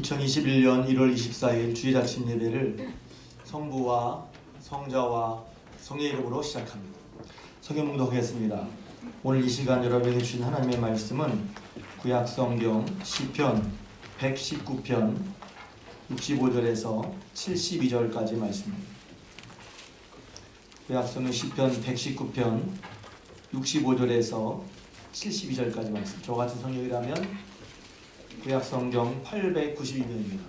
2021년 1월 24일 주일 아침 예배를 성부와 성자와 성의 이름으로 시작합니다. 성경 묵독하겠습니다. 오늘 이 시간 여러분에게 주신 하나님의 말씀은 구약성경 시편 119편 65절에서 72절까지 말씀입니다. 구약성경 시편 119편 65절에서 72절까지 말씀. 저 같은 성경이라면 구약성경 892면입니다.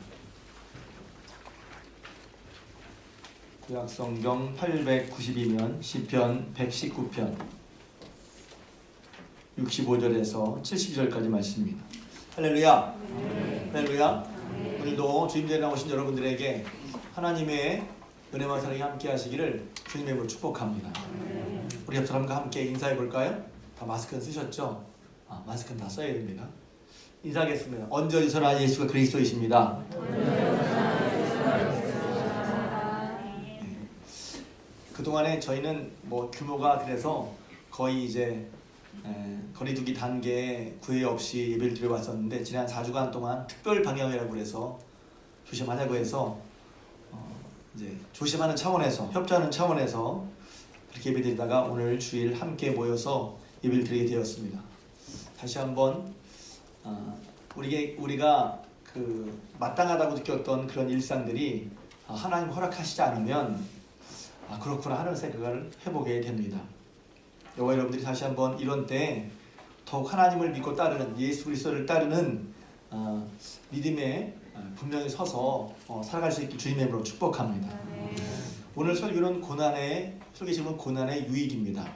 구약성경 892면 시편 119편 65절에서 72절까지 말씀입니다. 할렐루야. 할렐루야. 오늘도 주님전에 나오신 여러분들에게 하나님의 은혜와 사랑이 함께 하시기를 주님의 이름으로 축복합니다. 우리 옆 사람과 함께 인사해 볼까요? 다 마스크는 쓰셨죠? 마스크는 다 써야 됩니다. 인사하겠습니다. 언저리서나 예수가 그리스도이십니다. 그동안에 저희는 규모가 그래서 거의 이제 거리두기 단계에 구애 없이 예배를 드려왔었는데 지난 4주간 동안 특별 방역이라고 해서 조심하자고 해서 이제 조심하는 차원에서 협조하는 차원에서 그렇게 예배 드리다가 오늘 주일 함께 모여서 예배를 드리게 되었습니다. 다시 한번 우리가 그 마땅하다고 느꼈던 그런 일상들이 하나님 허락하시지 않으면 그렇구나 하는 생각을 해보게 됩니다. 여러분들이 다시 한번 이런 때 더욱 하나님을 믿고 따르는 예수 그리스도를 따르는 믿음에 분명히 서서 살아갈 수 있길 주님의 이름으로 축복합니다. 오늘 설교는 설교식은 고난의 유익입니다.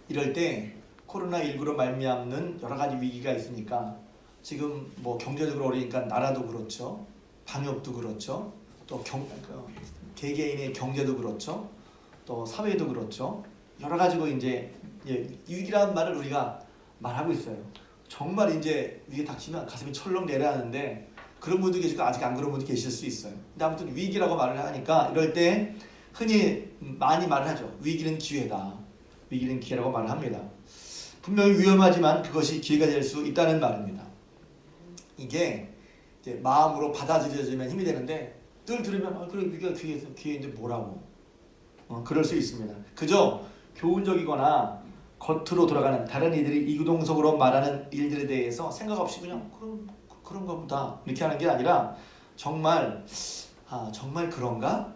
이럴 때 코로나19로 말미암는 여러 가지 위기가 있으니까 지금 경제적으로 어려우니까 나라도 그렇죠, 방역도 그렇죠, 또 개개인의 경제도 그렇죠, 또 사회도 그렇죠. 여러 가지로 이제 위기라는 말을 우리가 말하고 있어요. 정말 이제 위기 닥치면 가슴이 철렁 내려하는데 그런 분도 계시고 아직 안 그런 분도 계실 수 있어요. 근데 아무튼 위기라고 말을 하니까 이럴 때 흔히 많이 말을 하죠. 위기는 기회다. 위기는 기회라고 말을 합니다. 분명히 위험하지만 그것이 기회가 될 수 있다는 말입니다. 이게 이제 마음으로 받아들여지면 힘이 되는데 늘 들으면 그래 위기가 기회인데 뭐라고 그럴 수 있습니다. 그저 교훈적이거나 겉으로 돌아가는 다른 이들이 이구동성으로 말하는 일들에 대해서 생각 없이 그냥 그런가 보다 이렇게 하는 게 아니라 정말 그런가?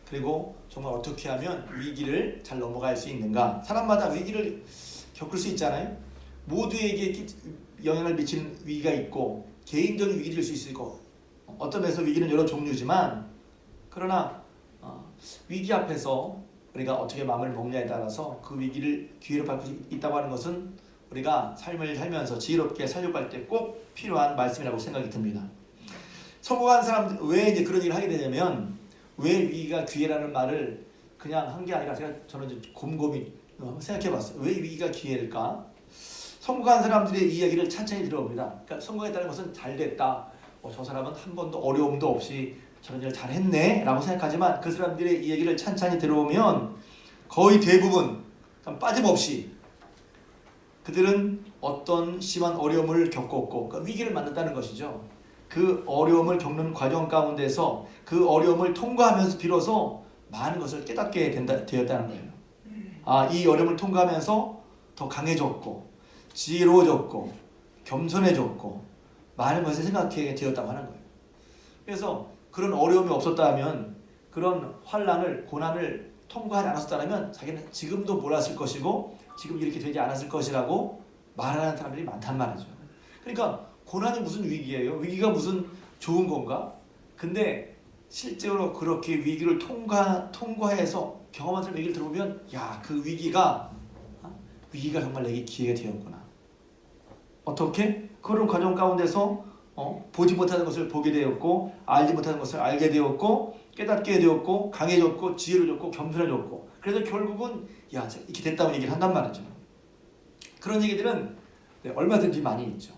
그리고 정말 어떻게 하면 위기를 잘 넘어갈 수 있는가? 사람마다 위기를 겪을 수 있잖아요. 모두에게 영향을 미치는 위기가 있고 개인적인 위기일 수 있고 어떤 면에서 위기는 여러 종류지만 그러나 위기 앞에서 우리가 어떻게 마음을 먹냐에 따라서 그 위기를 기회로 바꿀 수 있다고 하는 것은 우리가 삶을 살면서 지혜롭게 살려고 할 때 꼭 필요한 말씀이라고 생각이 듭니다. 성공한 사람들 왜 이제 그런 일을 하게 되냐면 왜 위기가 기회라는 말을 그냥 한 게 아니라 저는 이제 곰곰이 생각해봤어요. 왜 위기가 기회일까? 성공한 사람들의 이야기를 찬찬히 들어봅니다. 그러니까 성공했다는 것은 잘됐다. 저 사람은 한 번도 어려움도 없이 저런 일을 잘했네 라고 생각하지만 그 사람들의 이야기를 찬찬히 들어보면 거의 대부분 빠짐없이 그들은 어떤 심한 어려움을 겪었고 그러니까 위기를 만났다는 것이죠. 그 어려움을 겪는 과정 가운데서 그 어려움을 통과하면서 비로소 많은 것을 깨닫게 되었다는 거예요. 이 어려움을 통과하면서 더 강해졌고 지혜로워졌고 겸손해졌고 많은 것을 생각하게 되었다고 하는 거예요. 그래서 그런 어려움이 없었다면 그런 환난을 고난을 통과하지 않았었다면 자기는 지금도 몰랐을 것이고 지금 이렇게 되지 않았을 것이라고 말하는 사람들이 많단 말이죠. 그러니까 고난이 무슨 위기예요? 위기가 무슨 좋은 건가? 근데 실제로 그렇게 위기를 통과해서 경험한 사람 얘기를 들어보면 그 위기가 정말 내게 기회가 되었구나. 어떻게? 그런 과정 가운데서 보지 못하는 것을 보게 되었고 알지 못하는 것을 알게 되었고 깨닫게 되었고 강해졌고 지혜로워졌고 겸손해졌고 그래서 결국은 이렇게 됐다고 얘기를 한단 말이죠. 그런 얘기들은 얼마든지 많이 있죠.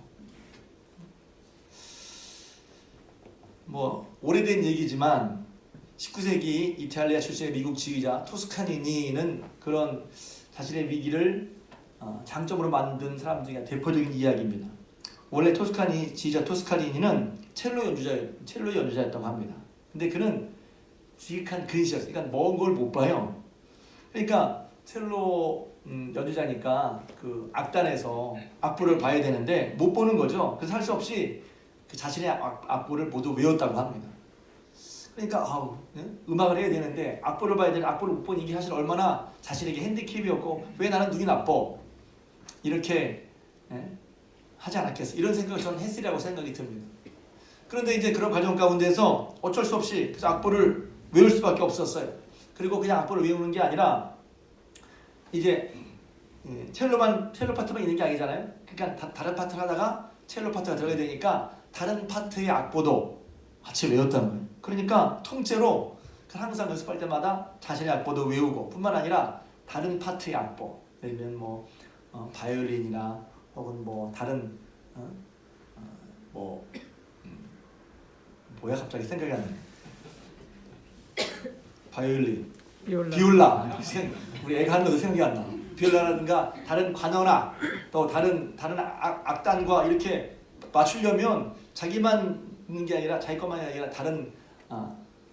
오래된 얘기지만 19세기 이탈리아 출신의 미국 지휘자 토스카니니는 그런 자신의 위기를 장점으로 만든 사람 중에 대표적인 이야기입니다. 원래 지휘자 토스카니니는 첼로 연주자였다고 합니다. 근데 그는 지극한 근시였어요. 그러니까 먼 걸 못 봐요. 그러니까 첼로 연주자니까 그 악단에서 악보를 봐야 되는데 못 보는 거죠. 그래서 할 수 없이 그 자신의 악보를 모두 외웠다고 합니다. 그러니까 음악을 해야 되는데 악보를 봐야 되는데 악보를 못 보니 이게 사실 얼마나 자신에게 핸디캡이었고 왜 나는 눈이 나빠 이렇게 하지 않았겠어 이런 생각을 저는 했으리라고 생각이 듭니다. 그런데 이제 그런 과정 가운데서 어쩔 수 없이 그래서 악보를 외울 수밖에 없었어요. 그리고 그냥 악보를 외우는 게 아니라 이제 첼로 파트만 있는 게 아니잖아요. 그러니까 다른 파트를 하다가 첼로 파트가 들어가야 되니까 다른 파트의 악보도 같이 외웠다는 거예요. 그러니까 통째로 항상 연습할 때마다 자신의 악보도 외우고 뿐만 아니라 다른 파트의 악보, 예를 들면 뭐 바이올린이나 혹은 뭐 다른 뭐야 갑자기 생각이 안 나네. 바이올린, 비올라. 우리 애가 하는 것도 생각이 안 나. 비올라라든가 다른 관현악 또 다른 악단과 이렇게 맞추려면 자기만 있는 게 아니라 자기 것만이 아니라 다른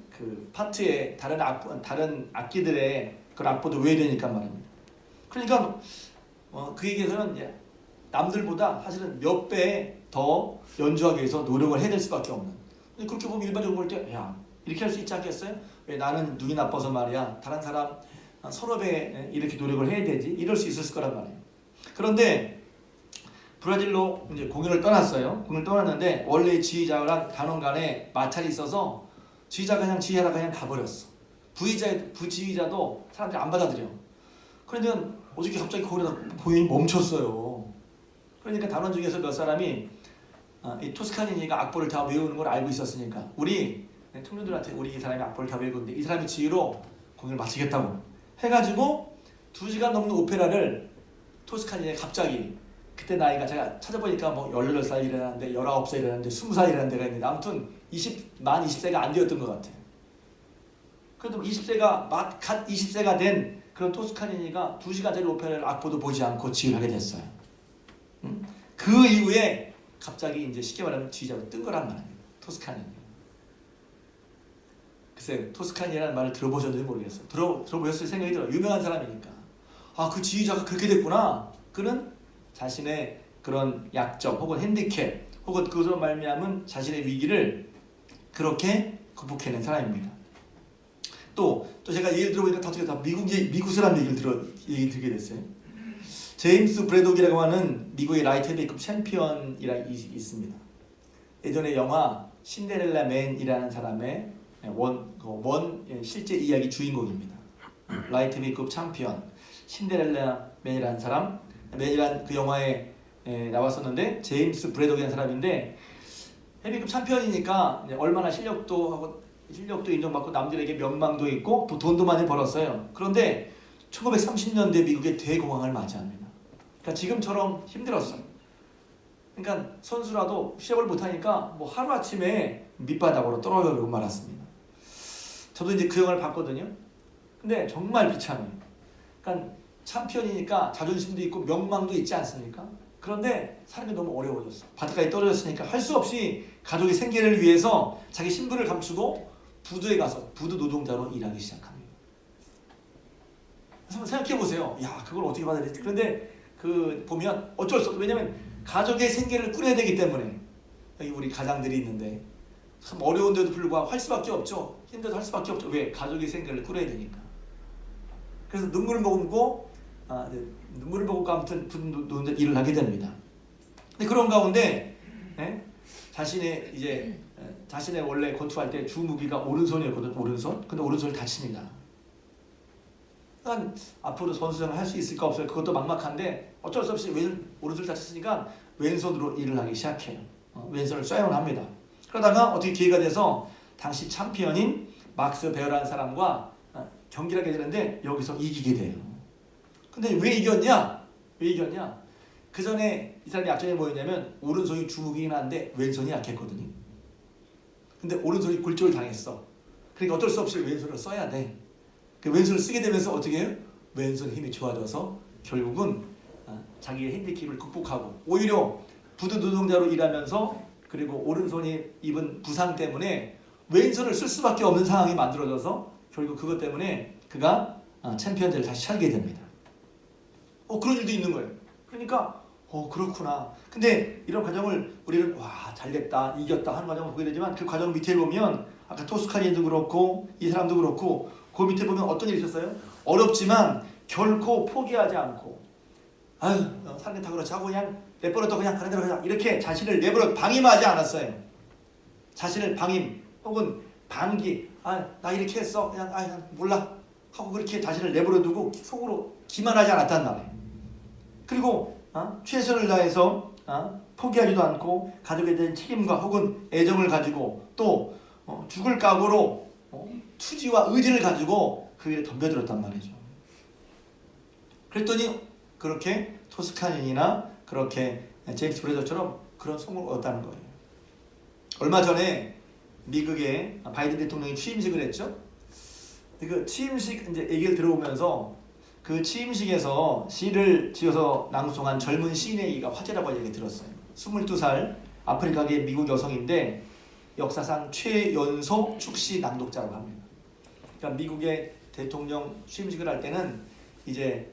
그 파트의 다른 악기들의 그런 악보도 외워야 되니까 말입니다. 그러니까 그 얘기에서는 이제 남들보다 사실은 몇 배 더 연주하기 위해서 노력을 해야 될 수밖에 없는. 그렇게 보면 일반적으로 볼 때 야 이렇게 할 수 있지 않겠어요? 왜 나는 눈이 나빠서 말이야 다른 사람 서너 배 이렇게 노력을 해야 되지? 이럴 수 있었을 거란 말이에요. 그런데 브라질로 이제 공연을 떠났어요. 공연을 떠났는데 원래 지휘자랑 단원 간에 마찰이 있어서 지휘자가 그냥 지휘하다가 그냥 가버렸어. 부지휘자도 사람들이 안 받아들여. 그런데 어저께 갑자기 거기다 공연이 멈췄어요. 그러니까 단원 중에서 몇 사람이 이 토스카니니가 악보를 다 외우는 걸 알고 있었으니까 우리 청년들한테 우리 이 사람이 악보를 다 외우고 있는데 이 사람이 지휘로 공연을 마치겠다고 해가지고 2시간 넘는 오페라를 토스카니니가 갑자기 그때 나이가 제가 찾아보니까 뭐 18살이라는데 19살이라는데 20살이라는 데가 있는데 아무튼 만 20세가 안 되었던 것 같아요. 그래도 20세가 갓 20세가 된 그런 토스카니니가 2시간짜리 오페라를 악보도 보지 않고 지휘를 하게 됐어요. 그 이후에 갑자기 이제 쉽게 말하면 지휘자로 뜬 거란 말입니다. 토스카니니. 글쎄 토스카니라는 말을 들어보셨는지 모르겠어요. 들어보셨을 생각이 들어요. 유명한 사람이니까. 그 지휘자가 그렇게 됐구나. 그는 자신의 그런 약점 혹은 핸디캡 혹은 그것으로 말미암은 자신의 위기를 그렇게 극복해낸 사람입니다. 또 제가 얘기를 들어보니까 어떻게 다 미국 사람 얘기 들게 됐어요. 제임스 브래독이라고 하는 미국의 라이트 헤비급 챔피언이라 있습니다. 예전에 영화 신데렐라 맨이라는 사람의 실제 이야기 주인공입니다. 라이트 헤비급 챔피언 신데렐라 맨이라는 사람 맨이란 그 영화에 나왔었는데 제임스 브래독이라는 사람인데 헤비급 챔피언이니까 얼마나 실력도 인정받고 남들에게 명망도 있고 또 돈도 많이 벌었어요. 그런데 1930년대 미국의 대공황을 맞이합니다. 그러니까 지금처럼 힘들었어요. 그러니까 선수라도 시합을 못하니까 뭐 하루아침에 밑바닥으로 떨어져버리고 말았습니다. 저도 이제 그 영화를 봤거든요. 근데 정말 비참해요. 그러니까 챔피언이니까 자존심도 있고 명망도 있지 않습니까? 그런데 삶이 너무 어려워졌어. 바닥까지 떨어졌으니까 할 수 없이 가족의 생계를 위해서 자기 신분을 감추고 부두에 가서 부두 노동자로 일하기 시작합니다. 그래서 생각해 보세요. 야, 그걸 어떻게 받아야 되지? 그런데 그 보면 어쩔 수 없어. 왜냐면 가족의 생계를 꾸려야 되기 때문에 여기 우리 가장들이 있는데 참 어려운데도 불구하고 할 수밖에 없죠. 힘들어도 할 수밖에 없죠. 왜? 가족의 생계를 꾸려야 되니까. 그래서 눈물을 머금고 아무튼 부두 노동자 일을 하게 됩니다. 근데 그런 가운데 자신의 원래 권투할 때 주무기가 오른손이었거든. 오른손. 근데 오른손을 다칩니다. 그러니까 앞으로 선수생활 할 수 있을까 없을까 그것도 막막한데 어쩔 수 없이 오른손을 다쳤으니까 왼손으로 일을 하기 시작해요. 왼손을 사용을 합니다. 그러다가 어떻게 기회가 돼서 당시 챔피언인 막스 베어라는 사람과 경기를 하게 되는데 여기서 이기게 돼요. 근데 왜 이겼냐? 그 전에 이 사람이 약점이 뭐였냐면 오른손이 주무기긴 한데 왼손이 약했거든요. 근데 오른손이 굴절을 당했어. 그러니까 어쩔 수 없이 왼손을 써야 돼. 그 왼손을 쓰게 되면서 어떻게 해요? 왼손 힘이 좋아져서 결국은 자기의 핸디캡을 극복하고 오히려 부두 노동자로 일하면서 그리고 오른손이 입은 부상 때문에 왼손을 쓸 수밖에 없는 상황이 만들어져서 결국 그것 때문에 그가 챔피언들을 다시 차리게 됩니다. 그런 일도 있는 거예요. 그러니까 그렇구나. 근데 이런 과정을 우리는 와 잘됐다 이겼다 하는 과정을 보게 되지만 그 과정 밑에 보면 아까 토스카니도 그렇고 이 사람도 그렇고 그 밑에 보면 어떤 일이 있었어요? 어렵지만 결코 포기하지 않고 사람들 다 그렇지 하고 그냥 내버려둬 그냥 가는 대로 그냥 이렇게 자신을 내버려 방임하지 않았어요. 자신을 방임 혹은 방기 나 이렇게 했어 그냥 몰라 하고 그렇게 자신을 내버려두고 속으로 기만하지 않았단 말이에요. 그리고 최선을 다해서 포기하지도 않고 가족에 대한 책임과 혹은 애정을 가지고 또 죽을 각오로 투지와 의지를 가지고 그 일에 덤벼들었단 말이죠. 그랬더니 그렇게 토스카닌이나 그렇게 제임스 브래더처럼 그런 성공을 얻었다는 거예요. 얼마 전에 미국의 바이든 대통령이 취임식을 했죠. 그 취임식 이제 얘기를 들어보면서 그 취임식에서 시를 지어서 낭송한 젊은 시인의 얘기가 화제라고 얘기 들었어요. 22살 아프리카계 미국 여성인데 역사상 최연소 축시 낭독자라고 합니다. 그러니까 미국의 대통령 취임식을 할 때는 이제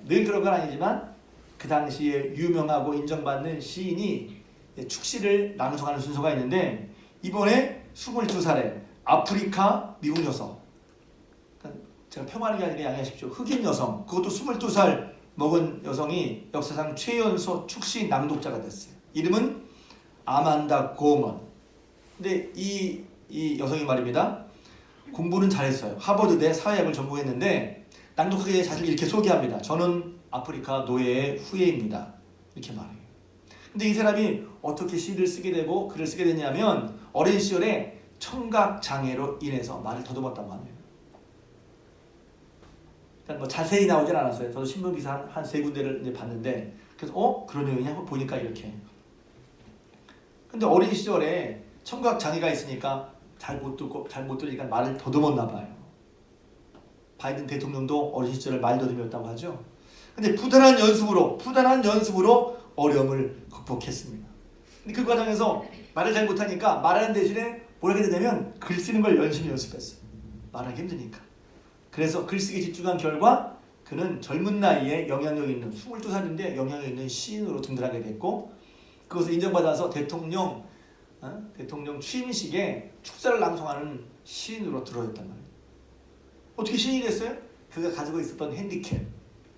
늘 그런 건 아니지만 그 당시에 유명하고 인정받는 시인이 축시를 낭송하는 순서가 있는데 이번에 22살의 아프리카 미국 여성, 제가 평화를 아니라 양해하십시오. 흑인 여성, 그것도 22살 먹은 여성이 역사상 최연소 축시 낭독자가 됐어요. 이름은 아만다 고먼. 근데 이 여성이 말입니다. 공부는 잘했어요. 하버드대 사회학을 전공했는데 낭독하기에 자신을 이렇게 소개합니다. 저는 아프리카 노예의 후예입니다. 이렇게 말해요. 근데 이 사람이 어떻게 시를 쓰게 되고 글을 쓰게 됐냐면 어린 시절에 청각장애로 인해서 말을 더듬었다고 합니다. 뭐 자세히 나오진 않았어요. 저도 신문기사 한 세 군데를 이제 봤는데 그래서 그런 내용이냐 보니까 이렇게. 근데 어린 시절에 청각장애가 있으니까 잘 못 듣고 잘 못 들으니까 말을 더듬었나 봐요. 바이든 대통령도 어린 시절에 말 더듬이었다고 하죠. 근데 부단한 연습으로 어려움을 극복했습니다. 근데 그 과정에서 말을 잘 못하니까 말하는 대신에 뭘 하게 되냐면 글 쓰는 걸 열심히 연습했어요. 말하기 힘드니까. 그래서 글쓰기에 집중한 결과 그는 젊은 나이에 영향력 있는 22살인데 영향력 있는 시인으로 등단하게 됐고 그것을 인정받아서 대통령 취임식에 축사를 낭송하는 시인으로 들어졌단 말이에요. 어떻게 시인이 됐어요? 그가 가지고 있었던 핸디캡,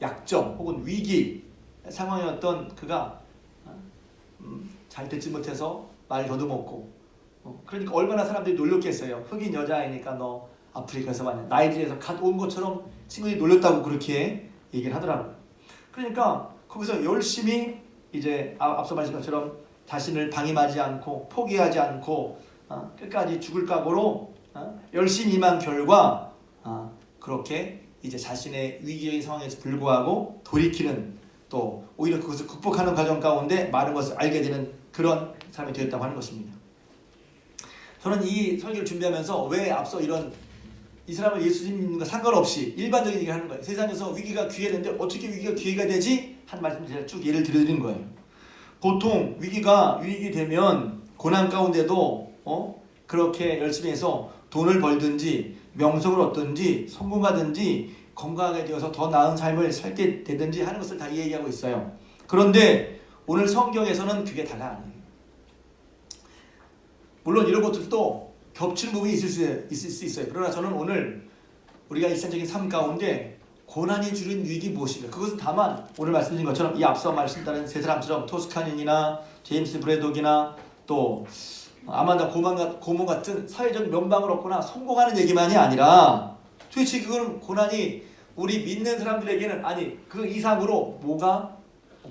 약점 혹은 위기 상황이었던 그가 잘 듣지 못해서 말 더듬었고 그러니까 얼마나 사람들이 놀렸겠어요. 흑인 여자아이니까 너 아프리카에서 왔냐, 나이지리아에서 갓 온 것처럼 친구들이 놀렸다고 그렇게 얘기를 하더라고요. 그러니까 거기서 열심히 이제 앞서 말씀한 것처럼 자신을 방임하지 않고 포기하지 않고 끝까지 죽을 각오로 열심히 임한 결과 그렇게 이제 자신의 위기적인 상황에서 불구하고 돌이키는 또 오히려 그것을 극복하는 과정 가운데 많은 것을 알게 되는 그런 사람이 되었다고 하는 것입니다. 저는 이 설교를 준비하면서 왜 앞서 이 사람을 예수님 믿는 거 상관없이 일반적인 얘기를 하는 거예요. 세상에서 위기가 기회되는데 어떻게 위기가 기회가 되지? 한 말씀 제가 쭉 예를 들어드린 거예요. 보통 위기가 되면 고난 가운데도 그렇게 열심히 해서 돈을 벌든지 명성을 얻든지 성공하든지 건강하게 되어서 더 나은 삶을 살게 되든지 하는 것을 다 얘기하고 있어요. 그런데 오늘 성경에서는 그게 다가 아니에요. 물론 이런 것들도 겹치는 부분이 있을 수 있어요. 그러나 저는 오늘 우리가 일상적인 삶 가운데 고난이 주는 위기 무엇인가? 그것은 다만 오늘 말씀드린 것처럼 이 앞서 말씀드린 세 사람처럼 토스카닌이나 제임스 브래독이나 또 아만다 고먼 같은 사회적 명방을 얻거나 성공하는 얘기만이 아니라 도대체 그거는 고난이 우리 믿는 사람들에게는 그 이상으로 뭐가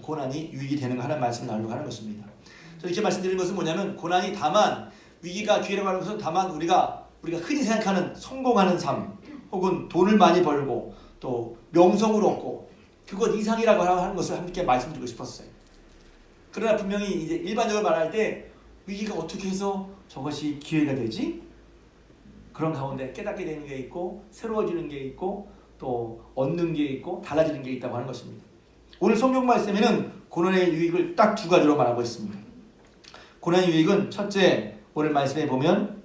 고난이 유익이 되는가 하는 말씀을 나누려고 하는 것입니다. 저 이렇게 말씀드리는 것은 뭐냐면 고난이 다만 위기가 기회라고 하는 것은 다만 우리가 흔히 생각하는 성공하는 삶 혹은 돈을 많이 벌고 또 명성을 얻고 그것 이상이라고 하는 것을 함께 말씀드리고 싶었어요. 그러나 분명히 이제 일반적으로 말할 때 위기가 어떻게 해서 저것이 기회가 되지? 그런 가운데 깨닫게 되는 게 있고 새로워지는 게 있고 또 얻는 게 있고 달라지는 게 있다고 하는 것입니다. 오늘 성경 말씀에는 고난의 유익을 딱 두 가지로 말하고 있습니다. 고난의 유익은 첫째, 오늘 말씀에 보면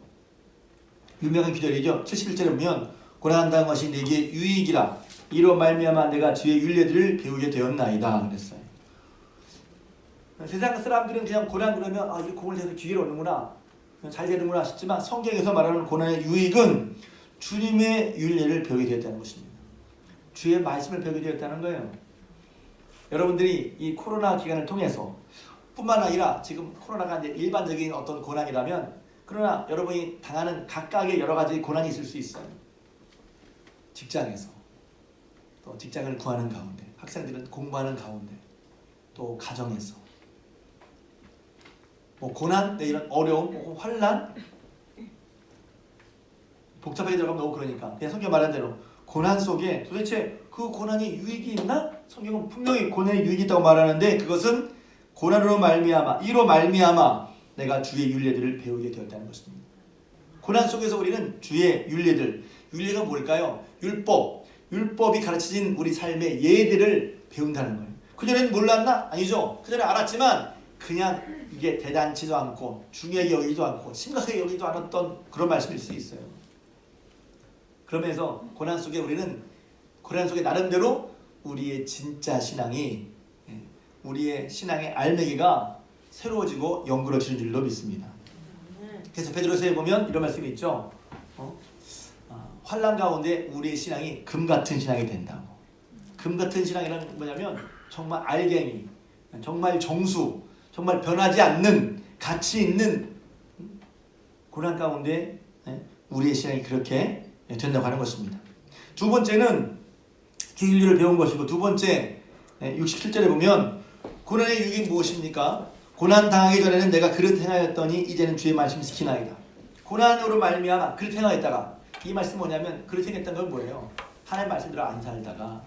유명한 기절이죠. 71절에 보면 고난당한 것이 내게 유익이라 이로 말미암아 내가 주의 율례들을 배우게 되었나이다 그랬어요. 세상 사람들은 그냥 고난 그러면 이 공을 해서 기회를 얻는구나, 잘 되는구나 싶지만 성경에서 말하는 고난의 유익은 주님의 율례를 배우게 되었다는 것입니다. 주의 말씀을 배우게 되었다는 거예요. 여러분들이 이 코로나 기간을 통해서 뿐만 아니라 지금 코로나가 이제 일반적인 어떤 고난이라면, 그러나 여러분이 당하는 각각의 여러 가지 고난이 있을 수 있어요. 직장에서, 또 직장을 구하는 가운데, 학생들은 공부하는 가운데, 또 가정에서 뭐 고난, 이런 어려움, 환난, 복잡하게 들어가면 너무 그러니까 그냥 성경 말한 대로 고난 속에 도대체 그 고난이 유익이 있나? 성경은 분명히 고난의 유익이 있다고 말하는데, 그것은 고난으로 말미암아, 이로 말미암아 내가 주의 율례들을 배우게 되었다는 것입니다. 고난 속에서 우리는 주의 율례들, 율례가 뭘까요? 율법이 가르쳐진 우리 삶의 예들을 배운다는 거예요. 그전에는 몰랐나? 아니죠. 그전에 알았지만 그냥 이게 대단치도 않고 중요하게 여기지도 않고 심각하게 여기지도 않았던 그런 말씀일 수 있어요. 그러면서 고난 속에 우리는 고난 속에 나름대로 우리의 진짜 신앙이, 우리의 신앙의 알맹이가 새로워지고 연그러지는 줄로 믿습니다. 그래서 베드로서에 보면 이런 말씀이 있죠. 환난 가운데 우리의 신앙이 금 같은 신앙이 된다고. 금 같은 신앙이란 뭐냐면 정말 알갱이, 정말 정수, 정말 변하지 않는 가치 있는 고난 가운데 우리의 신앙이 그렇게 된다고 하는 것입니다. 두 번째는 주의 율례를 배운 것이고, 두 번째 67절에 보면 고난의 유익이 무엇입니까? 고난 당하기 전에는 내가 그릇 행하였더니 이제는 주의 말씀을 지키나이다. 고난으로 말미암아 그릇 행하였다가, 이 말씀 뭐냐면 그릇 행했던 건 뭐예요? 하나님 말씀대로 안 살다가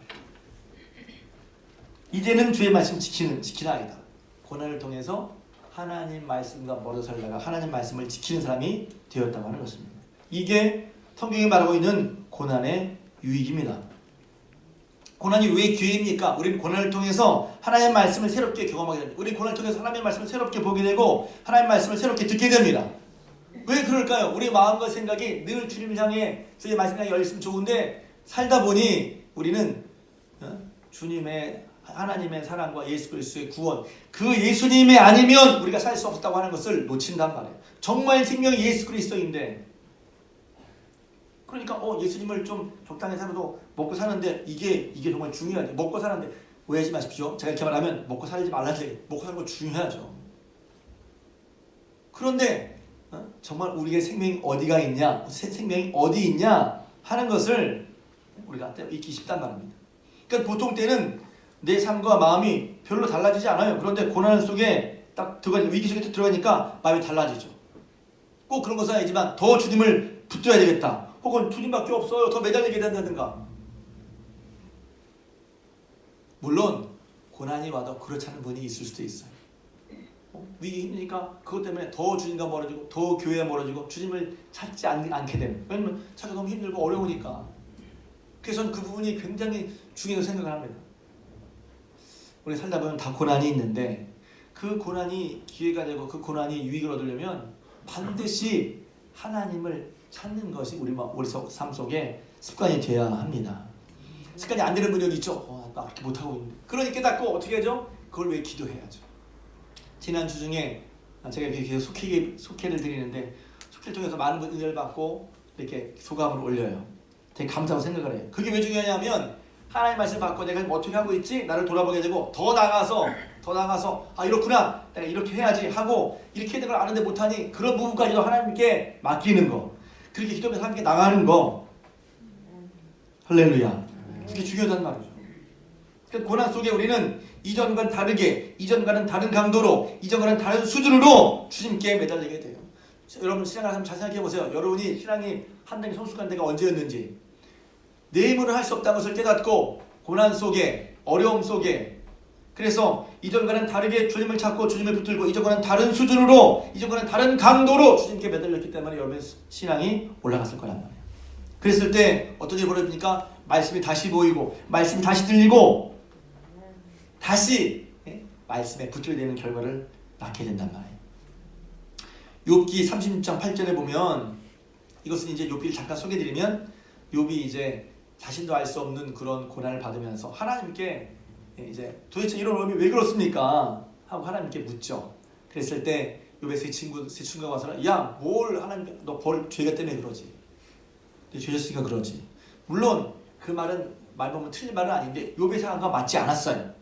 이제는 주의 말씀 지키나이다. 고난을 통해서 하나님 말씀과 멀어 살다가 하나님 말씀을 지키는 사람이 되었다고 하는 것입니다. 이게 성경이 말하고 있는 고난의 유익입니다. 고난이 왜 기회입니까? 우리는 고난을 통해서 하나님의 말씀을 새롭게 경험하게 됩니다. 우리는 고난을 통해서 하나님의 말씀을 새롭게 보게 되고 하나님의 말씀을 새롭게 듣게 됩니다. 왜 그럴까요? 우리 마음과 생각이 늘 주님을 향해, 주의 말씀 향해 열렸으면 좋은데, 살다 보니 우리는 주님의, 하나님의 사랑과 예수 그리스도의 구원, 그 예수님이 아니면 우리가 살 수 없다고 하는 것을 놓친단 말이에요. 정말 생명이 예수 그리스도인데, 그러니까 예수님을 좀 적당히 살아도 먹고 사는데 이게 정말 중요하죠. 먹고 사는데 오해하지 마십시오. 제가 이렇게 말하면 먹고 살지 말라지, 먹고 사는 거 중요하죠. 그런데 정말 우리의 생명이 어디가 있냐, 생명이 어디 있냐 하는 것을 우리가 잊기 쉽단 말입니다. 그러니까 보통 때는 내 삶과 마음이 별로 달라지지 않아요. 그런데 고난 속에 딱 위기 속에 들어가니까 마음이 달라지죠. 꼭 그런 것은 아니지만 더 주님을 붙들어야 되겠다. 혹은 주님밖에 없어요. 더 매달리게 된다든가. 물론 고난이 와도 그렇지 않은 분이 있을 수도 있어요. 위기 힘드니까 그것 때문에 더 주님과 멀어지고 더 교회에 멀어지고 주님을 찾지 않게 되는. 왜냐면 찾기 너무 힘들고 어려우니까. 그래서 그 부분이 굉장히 중요하다고 생각을 합니다. 우리 살다 보면 다 고난이 있는데, 그 고난이 기회가 되고 그 고난이 유익을 얻으려면 반드시 하나님을 찾는 것이 우리 삶 속에 습관이 되어야 합니다. 습관이 안 되는 분이 여기 있죠. 나 그렇게 못하고 있는데. 그러니 깨닫고 어떻게 하죠? 그걸 위해 기도해야죠. 지난주 중에 제가 계속 속회를 드리는데, 속회를 통해서 많은 분 은혜를 받고 이렇게 소감을 올려요. 되게 감사하고 생각을 해요. 그게 왜 중요하냐면 하나님 말씀 받고 내가 어떻게 하고 있지? 나를 돌아보게 되고 더 나가서 이렇구나, 내가 이렇게 해야지 하고, 이렇게 된 걸 아는데 못하니 그런 부분까지도 하나님께 맡기는 거, 그렇게 기도하면서 함께 나가는 거. 할렐루야. 그게 중요하단 말이죠. 그러니까 고난 속에 우리는 이전과는 다르게, 이전과는 다른 강도로, 이전과는 다른 수준으로 주님께 매달리게 돼요. 여러분 신앙을 한번 잘 생각해 보세요. 여러분이 신앙이 한 단계 성숙한 데가 언제였는지, 내 힘으로 할 수 없다는 것을 깨닫고 고난 속에, 어려움 속에, 그래서 이전과는 다르게 주님을 찾고 주님을 붙들고 이전과는 다른 수준으로, 이전과는 다른 강도로 주님께 매달렸기 때문에 여러분의 신앙이 올라갔을 거란 말이에요. 그랬을 때 어떤 일이 벌어집니까? 말씀이 다시 보이고 말씀이 다시 들리고 다시 말씀에 붙들게 되는 결과를 낳게 된단 말이에요. 욥기 36장 8절에 보면 이것은 이제 욥기를 잠깐 소개해드리면 욥이 이제 자신도 알 수 없는 그런 고난을 받으면서 하나님께 이제 도대체 이런 욥이 왜 그렇습니까? 하고 하나님께 묻죠. 그랬을 때 욥의 세 친구가 와서는 야, 뭘 하나님 너 죄가 때문에 그러지. 네 죄졌으니까 그러지. 물론 그 말은 말 보면 틀린 말은 아닌데 욥의 상황과 맞지 않았어요.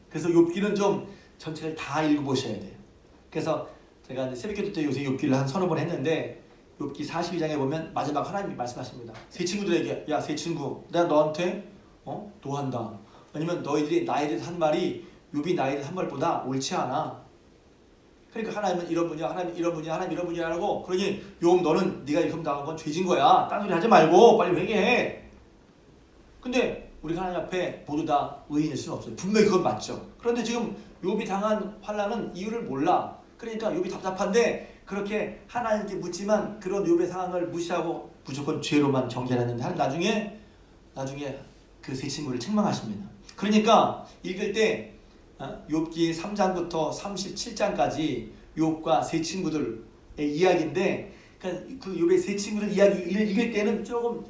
그래서 욥기는 좀 전체를 다 읽어보셔야 돼요. 그래서 제가 이제 새벽기도 때 요새 욥기를 한 서너 번 했는데 욥기 42장에 보면 마지막 하나님이 말씀하십니다. 세 친구들에게 야, 세 친구 내가 너한테 노한다. 왜냐면 너희들이 나에 대해서 한 말이 욥이 나에 대해서 한 말보다 옳지 않아. 그러니까 하나님은 이런 분이야, 하나님 이런 분이야, 하나님 이런 분이야 하고 그러니 욥 너는 네가 이렇게 당한 건 죄진 거야. 딴소리 하지 말고 빨리 회개해. 근데 우리 하나님 앞에 모두 다 의인일 수는 없어요. 분명히 그건 맞죠. 그런데 지금 욥이 당한 환난은 이유를 몰라. 그러니까 욥이 답답한데 그렇게 하나님께 묻지만 그런 욥의 상황을 무시하고 무조건 죄로만 정죄했는데 나중에 그 세 친구를 책망하십니다. 그러니까 읽을 때 욥기 3장부터 37장까지 욥과 세 친구들의 이야기인데 그 욥의 세 친구들 이야기를 읽을 때는 조금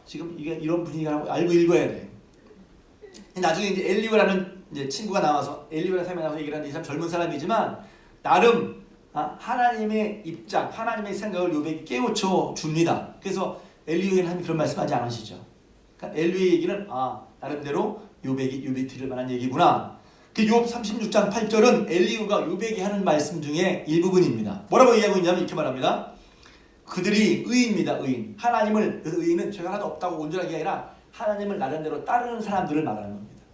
지금 이게 이런 분위기라고 알고 읽어야 돼. 나중에 이제 엘리후라는 이제 친구가 나와서 엘리후라는 사람이 나와서 얘기를 하는데 이 사람 젊은 사람이지만 나름 하나님의 입장, 하나님의 생각을 욥에게 깨우쳐 줍니다. 그래서 엘리후에는 하나님 그런 말씀하지 않으시죠. 그러니까 엘리후의 얘기는 나름대로 욥이 들을 만한 얘기구나. 그 욥 36장 8절은 엘리후가 욥에게 하는 말씀 중에 일부분입니다. 뭐라고 얘기하고 있냐면 이렇게 말합니다. 그들이 의인입니다. 의인. 하나님을, 그래서 의인은 죄가 하나도 없다고 온전하게 게 아니라 하나님을 나름대로 따르는 사람들을 말하는 겁니다.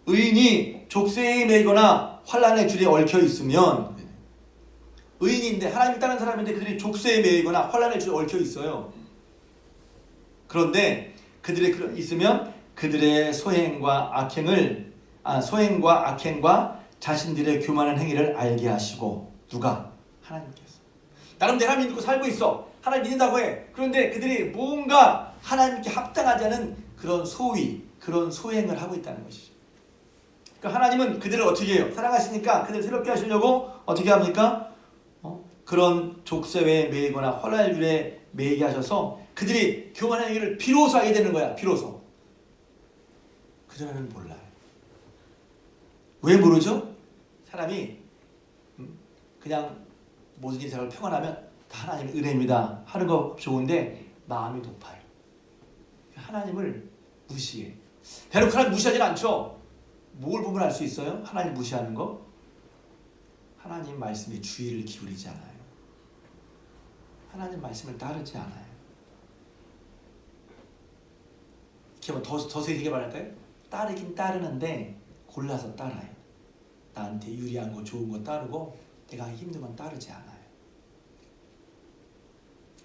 의인이 족쇄에 매거나 환난의 줄에 얽혀 있으면 의인인데 하나님 따르는 사람인데 그들이 족쇄에 매이거나 환난의 줄에 얽혀 있어요. 그런데 그들이 있으면 그들의 소행과 악행과 자신들의 교만한 행위를 알게 하시고 누가? 하나님께서. 나름대로 하나님 믿고 살고 있어. 하나님 믿는다고 해. 그런데 그들이 뭔가 하나님께 합당하지 않은 그런 소위, 그런 소행을 하고 있다는 것이죠. 그러니까 하나님은 그들을 어떻게 해요? 사랑하시니까 그들을 새롭게 하시려고 어떻게 합니까? 그런 족쇄에 매이거나 환난줄에 매이게 하셔서 그들이 교만한 행위를 비로소 하게 되는 거야. 비로소. 그전에는 몰라요. 왜 모르죠? 사람이 그냥 모든 일이 잘 평안하면 다 하나님의 은혜입니다 하는 거 좋은데 마음이 높아요. 하나님을 무시해. 대놓고 하나님 무시하진 않죠. 뭘 보면 알 수 있어요? 하나님 무시하는 거? 하나님 말씀에 주의를 기울이지 않아요. 하나님 말씀을 따르지 않아요. 이렇게 더 세게 말할까요? 따르긴 따르는데 골라서 따라요. 나한테 유리한 거 좋은 거 따르고 내가 힘든 건 따르지 않아요.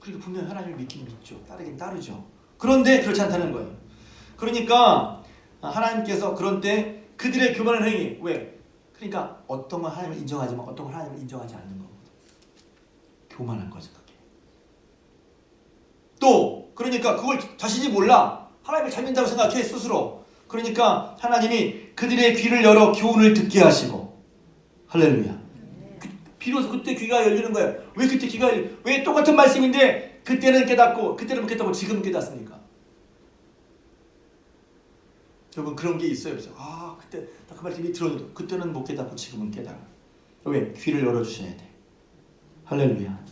그러니까 분명히 하나님을 믿긴 믿죠. 따르긴 따르죠. 그런데 그렇지 않다는 거예요. 그러니까 하나님께서 그런 때 그들의 교만한 행위, 왜? 그러니까 어떤 건 하나님을 인정하지만 어떤 건 하나님을 인정하지 않는 거거든. 교만한 거죠, 그게. 또 그러니까 그걸 자신이 몰라. 하나님을 잘 믿는다고 생각해 스스로. 그러니까 하나님이 그들의 귀를 열어 교훈을 듣게 하시고, 할렐루야. 비로소 그때 귀가 열리는 거예요. 왜 그때 왜 똑같은 말씀인데 그때는 깨닫고 그때는 못 깨닫고 지금은 깨닫습니까? 여러분 그런 게 있어요. 그래서 그때 나 그 말씀이 들었는데 그때는 못 깨닫고 지금은 깨달아. 왜? 귀를 열어주셔야 돼. 할렐루야.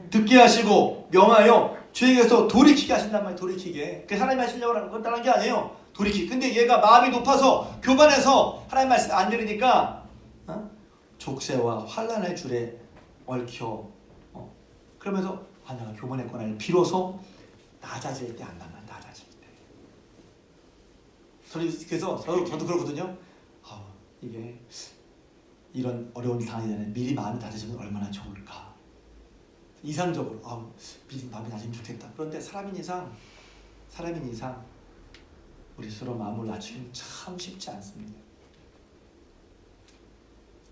듣게 하시고 명하여 죄에서 돌이키게 하신단 말이에요. 돌이키게. 그래서 하나님 하시려고 하는 건 다른 게 아니에요. 돌이키게. 근데 얘가 마음이 높아서 교만해서 하나님 말씀 안 들으니까 족쇄와 환난의 줄에 얽혀 그러면서 내가 교만했구나. 비로소 낮아질 때 안 나면 낮아질 때. 그래서 저도 그렇거든요. 이게 이런 어려운 상황이 되는 미리 마음이 낮아지면 얼마나 좋을까. 이상적으로 미리 마음이 낮으면 좋겠다. 그런데 사람인 이상 우리 스스로 마음을 낮추기는 참 쉽지 않습니다.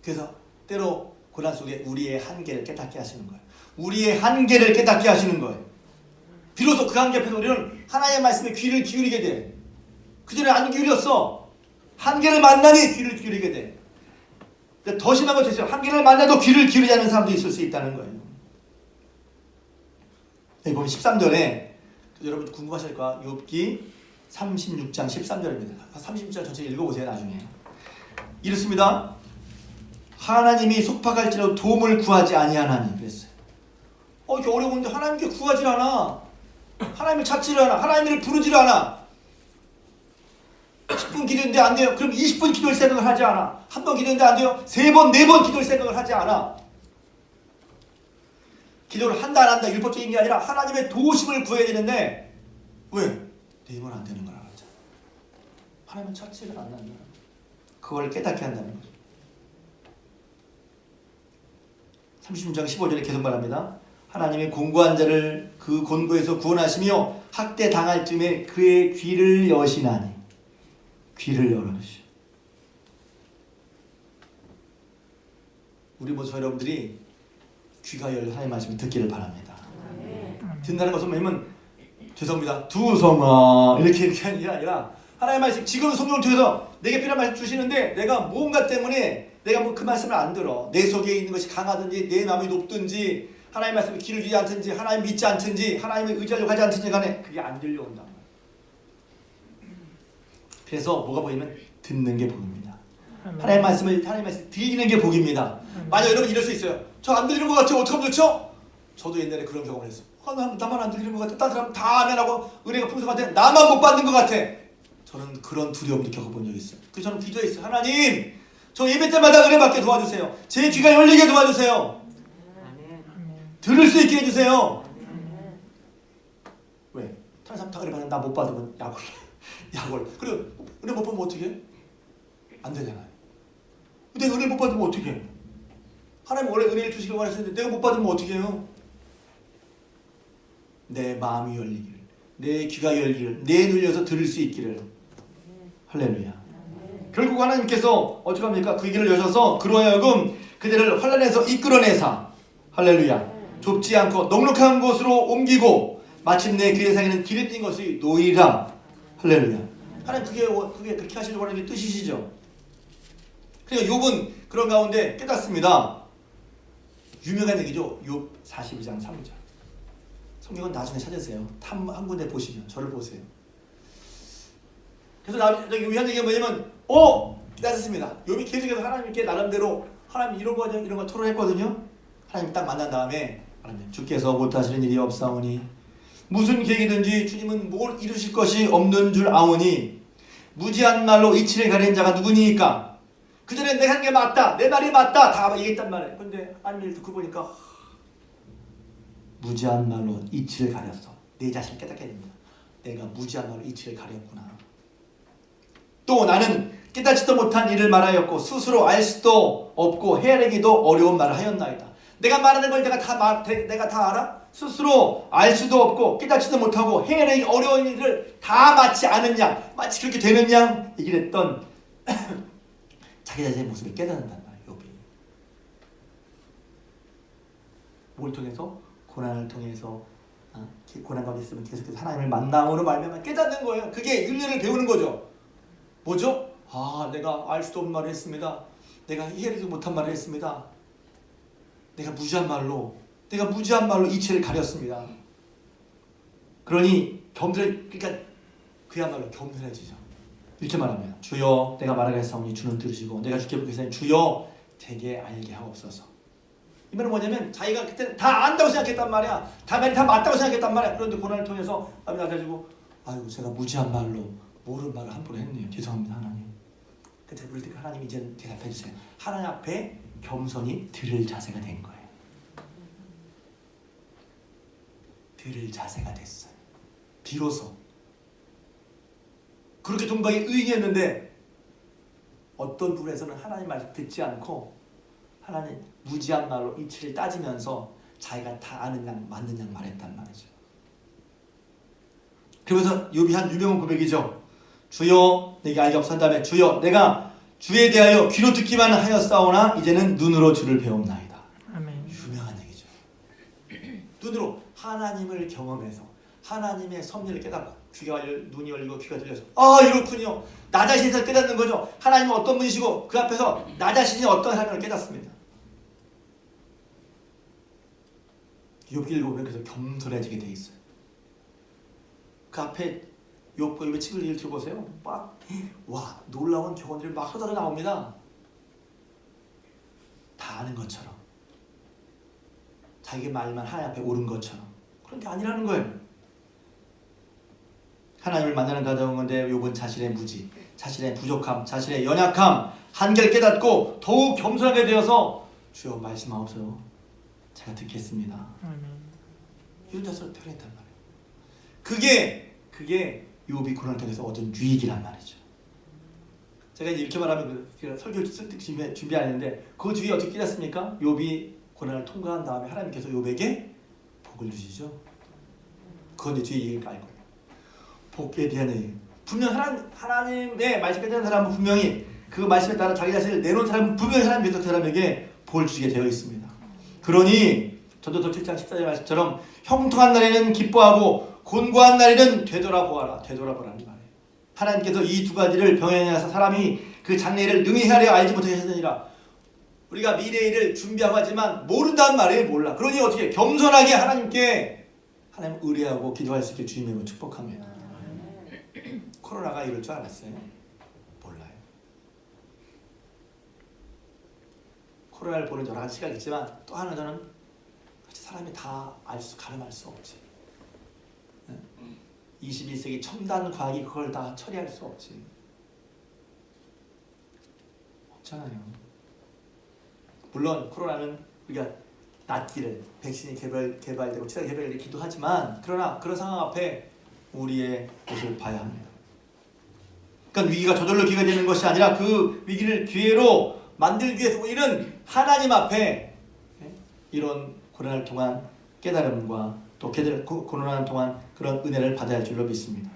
그래서 때로 고난 속에 우리의 한계를 깨닫게 하시는 거예요. 우리의 한계를 깨닫게 하시는 거예요. 비로소 그 한계 앞에서 우리는 하나님의 말씀에 귀를 기울이게 돼. 그전에 안 기울였어. 한계를 만나니 귀를 기울이게 돼. 더 심한 것도 있어요. 하나님을 만나도 귀를 기울이지 않는 사람도 있을 수 있다는 거예요. 여기 보면 13절에 여러분 궁금하실 거야. 욥기 36장 13절입니다. 36장 전체 읽어보세요. 나중에. 이렇습니다. 하나님이 속박할지라도 도움을 구하지 아니하나니 그랬어요. 이렇게 어려운데 하나님께 구하지 않아. 하나님을 찾지를 않아. 하나님을 부르지를 않아. 10분 기도했는데 안 돼요. 그럼 20분 기도할 생각을 하지 않아. 한 번 기도했는데 안 돼요. 3번, 4번 기도할 생각을 하지 않아. 기도를 한다 안 한다 율법적인 게 아니라 하나님의 도우심을 구해야 되는데 왜? 내 힘은 안 되는 걸 알았잖아. 하나님은 찾지를 않는다. 그걸 깨닫게 한다는 거죠. 36장 15절에 계속 말합니다. 하나님이 곤고한 자를 그 곤고에서 구원하시며 학대 당할 쯤에 그의 귀를 여시나니 귀를 열어주시오. 우리 모두 여러분들이 귀가 열려 하나님 말씀을 듣기를 바랍니다. 듣는다는 것은 뭐냐면 죄송합니다. 두성아 이렇게 하는 게 아니라 하나님 말씀 지금 성령을 통해서 내게 필요한 말씀 주시는데 내가 뭔가 때문에 내가 뭐 그 말씀을 안 들어. 내 속에 있는 것이 강하든지 내 마음이 높든지 하나님 말씀에 귀를 주지 않든지 하나님 믿지 않든지 하나님을 의지하려고 하지 않든지 간에 그게 안 들려온다. 그래서 뭐가 보이면 듣는 게 복입니다. 하나님 말씀 들리는 게 복입니다. 만약 여러분 이럴 수 있어요. 저 안 들리는 것 같아요. 어떻게 하면 좋죠? 저도 옛날에 그런 경험을 했어. 나만 안 들리는 것 같아. 다른 사람 다 아멘하고 은혜가 풍성한데 나만 못 받는 것 같아. 저는 그런 두려움도 겪어본 적이 있어요. 그래서 저는 기도했어요. 하나님, 저 예배 때마다 은혜 받게 도와주세요. 제 귀가 열리게 도와주세요. 들을 수 있게 해주세요. 왜? 다른 사람 다 은혜 받는 나 못 받으면 약을. 그리고 은혜 못 받으면 어떻게 해? 안 되잖아요. 내가 은혜 못 받으면 어떻게 해? 하나님 원래 은혜를 주시려고 하셨는데 내가 못 받으면 어떻게 해요? 내 마음이 열리기를, 내 귀가 열리기를, 내 눈이 열려서 들을 수 있기를. 할렐루야. 결국 하나님께서 어떻게 합니까? 그 길을 여셔서 그로 하여금 그들을 환난에서 이끌어내사 할렐루야. 좁지 않고 넉넉한 곳으로 옮기고 마침내 그의 상에는 길을 띈 것이 노이라. 할렐루야. 하나님 그게 그렇게 하시려고 하는 게 뜻이시죠. 그러니까 욥은 그런 가운데 깨닫습니다. 유명한 얘기죠. 욥 42장 3절. 성경은 나중에 찾으세요. 한 군데 보시면 저를 보세요. 그래서 여기 한 얘기가 뭐냐면 깨닫습니다. 욥이 계속해서 하나님께 나름대로 하나님 이런 거 토론했거든요. 하나님 딱 만난 다음에 주께서 못하시는 일이 없사오니 무슨 계획이든지 주님은 뭘 이루실 것이 없는 줄 아오니 무지한 말로 이치를 가리는 자가 누구니까? 그전에 내가 하는 게 맞다. 내 말이 맞다. 다 얘기했단 말이에요. 그런데 하나님 일 듣고 보니까 무지한 말로 이치를 가렸어. 내 자신을 깨닫게 됩니다. 내가 무지한 말로 이치를 가렸구나. 또 나는 깨닫지도 못한 일을 말하였고 스스로 알 수도 없고 헤아리기도 어려운 말을 하였나이다. 내가 말하는 걸 내가 다 알아? 스스로 알 수도 없고 깨닫지도 못하고 헤아리기 어려운 일을 다 마치 아는 양, 마치 그렇게 되는 양 얘기를 했던 자기 자신의 모습을 깨닫는단 말이에요. 욥이. 뭘 통해서? 고난을 통해서 고난 가운데 있으면 계속해서 하나님을 만남으로 말미암아 깨닫는 거예요. 그게 윤리를 배우는 거죠. 뭐죠? 내가 알 수도 없는 말을 했습니다. 내가 이해하지 못한 말을 했습니다. 내가 무지한 말로 이치를 가렸습니다. 그러니 그러니까 그야말로 겸손해지죠. 이렇게 말합니다. 주여 내가 말하겠사오니 주는 들으시고 내가 주께 묻겠사오니 주여 되게 알게 하옵소서. 이 말은 뭐냐면 자기가 그때 다 안다고 생각했단 말이야. 다 맞다고 생각했단 말이야. 그런데 고난을 통해서 남이 나가지고 아이고 제가 무지한 말로 모르는 말을 함부로 했네요. 죄송합니다 하나님. 그때 우리 하나님 이제 대답해 주세요. 하나님 앞에 겸손히 들을 자세가 된 거예요. 들을 자세가 됐어요. 비로소 그렇게 동방이 의인이었는데 어떤 부분에서는 하나님 말씀 듣지 않고 하나님 무지한 말로 이치를 따지면서 자기가 다 아는 양 맞는 양 말했단 말이죠. 그러면서 욥이 한 유명한 고백이죠. 주여 내게 알게 없어 한 다음에 주여 내가 주에 대하여 귀로 듣기만 하였사오나 이제는 눈으로 주를 배웁나이다. 아멘. 유명한 얘기죠. 눈으로 하나님을 경험해서 하나님의 섭리를 깨닫고 눈이 열리고 귀가 들려서 이렇군요. 나 자신에서 깨닫는 거죠. 하나님은 어떤 분이시고 그 앞에서 나 자신이 어떤 삶을 깨닫습니다. 욥기 읽어보면 그래서 겸손해지게 돼 있어요. 그 앞에 욥의 친구들 얘기를 들어보세요. 와 놀라운 교훈들이 막 쏟아져 나옵니다. 다 아는 것처럼 자기 말만 하나님 앞에 옳은 것처럼 그런 게 아니라는 거예요. 하나님을 만나는 과정인데 욥은 자신의 무지, 자신의 부족함, 자신의 연약함, 한계를 깨닫고 더욱 겸손하게 되어서 주여 말씀하옵소서 제가 듣겠습니다. 이런 자세로 표현했단 말이에요. 그게 욥이 고난을 통해서 얻은 유익이란 말이죠. 제가 이제 이렇게 말하면 설교 준비 안 했는데 그 뒤에 어떻게 깨닫습니까? 욥이 고난을 통과한 다음에 하나님께서 욥에게 복을 주시죠. 그건 이제 뒤에 얘기를 알 거예요. 복에 대한 얘기. 분명 하나님의 말씀에 대한 사람은 분명히 그 말씀에 따라 자기 자신을 내놓은 사람은 분명히 하나님께서 그 사람에게 복을 주시게 되어 있습니다. 그러니 전도서 7장 14절 말씀처럼 형통한 날에는 기뻐하고 곤고한 날에는 되돌아보라는 말이에요. 하나님께서 이 두 가지를 병행해서 사람이 그 장래를 능히 헤아려 알지 못하게 하시느니라. 우리가 미래의 일을 준비하고 하지만 모른다는 말이에요. 몰라. 그러니 어떻게 겸손하게 하나님께 하나님 의뢰하고 기도할 수 있게 주님으로 축복합니다. 코로나가 이럴 줄 알았어요? 몰라요. 코로나를 보는 여러 가지 시각이 있지만 또 하나는 사람이 다 가늠할 수 없지. 21세기 첨단 과학이 그걸 다 처리할 수 없지. 없잖아요. 물론 코로나는 우리가 낫기를 백신이 개발되고 치료가 개발되기도 하지만 그러나 그런 상황 앞에 우리의 것을 봐야 합니다. 그러니까 위기가 저절로 기회가 되는 것이 아니라 그 위기를 기회로 만들기 위해서 우리는 하나님 앞에 이런 고난을 통한 깨달음과 또 고난을 통한 그런 은혜를 받아야 할 줄로 믿습니다.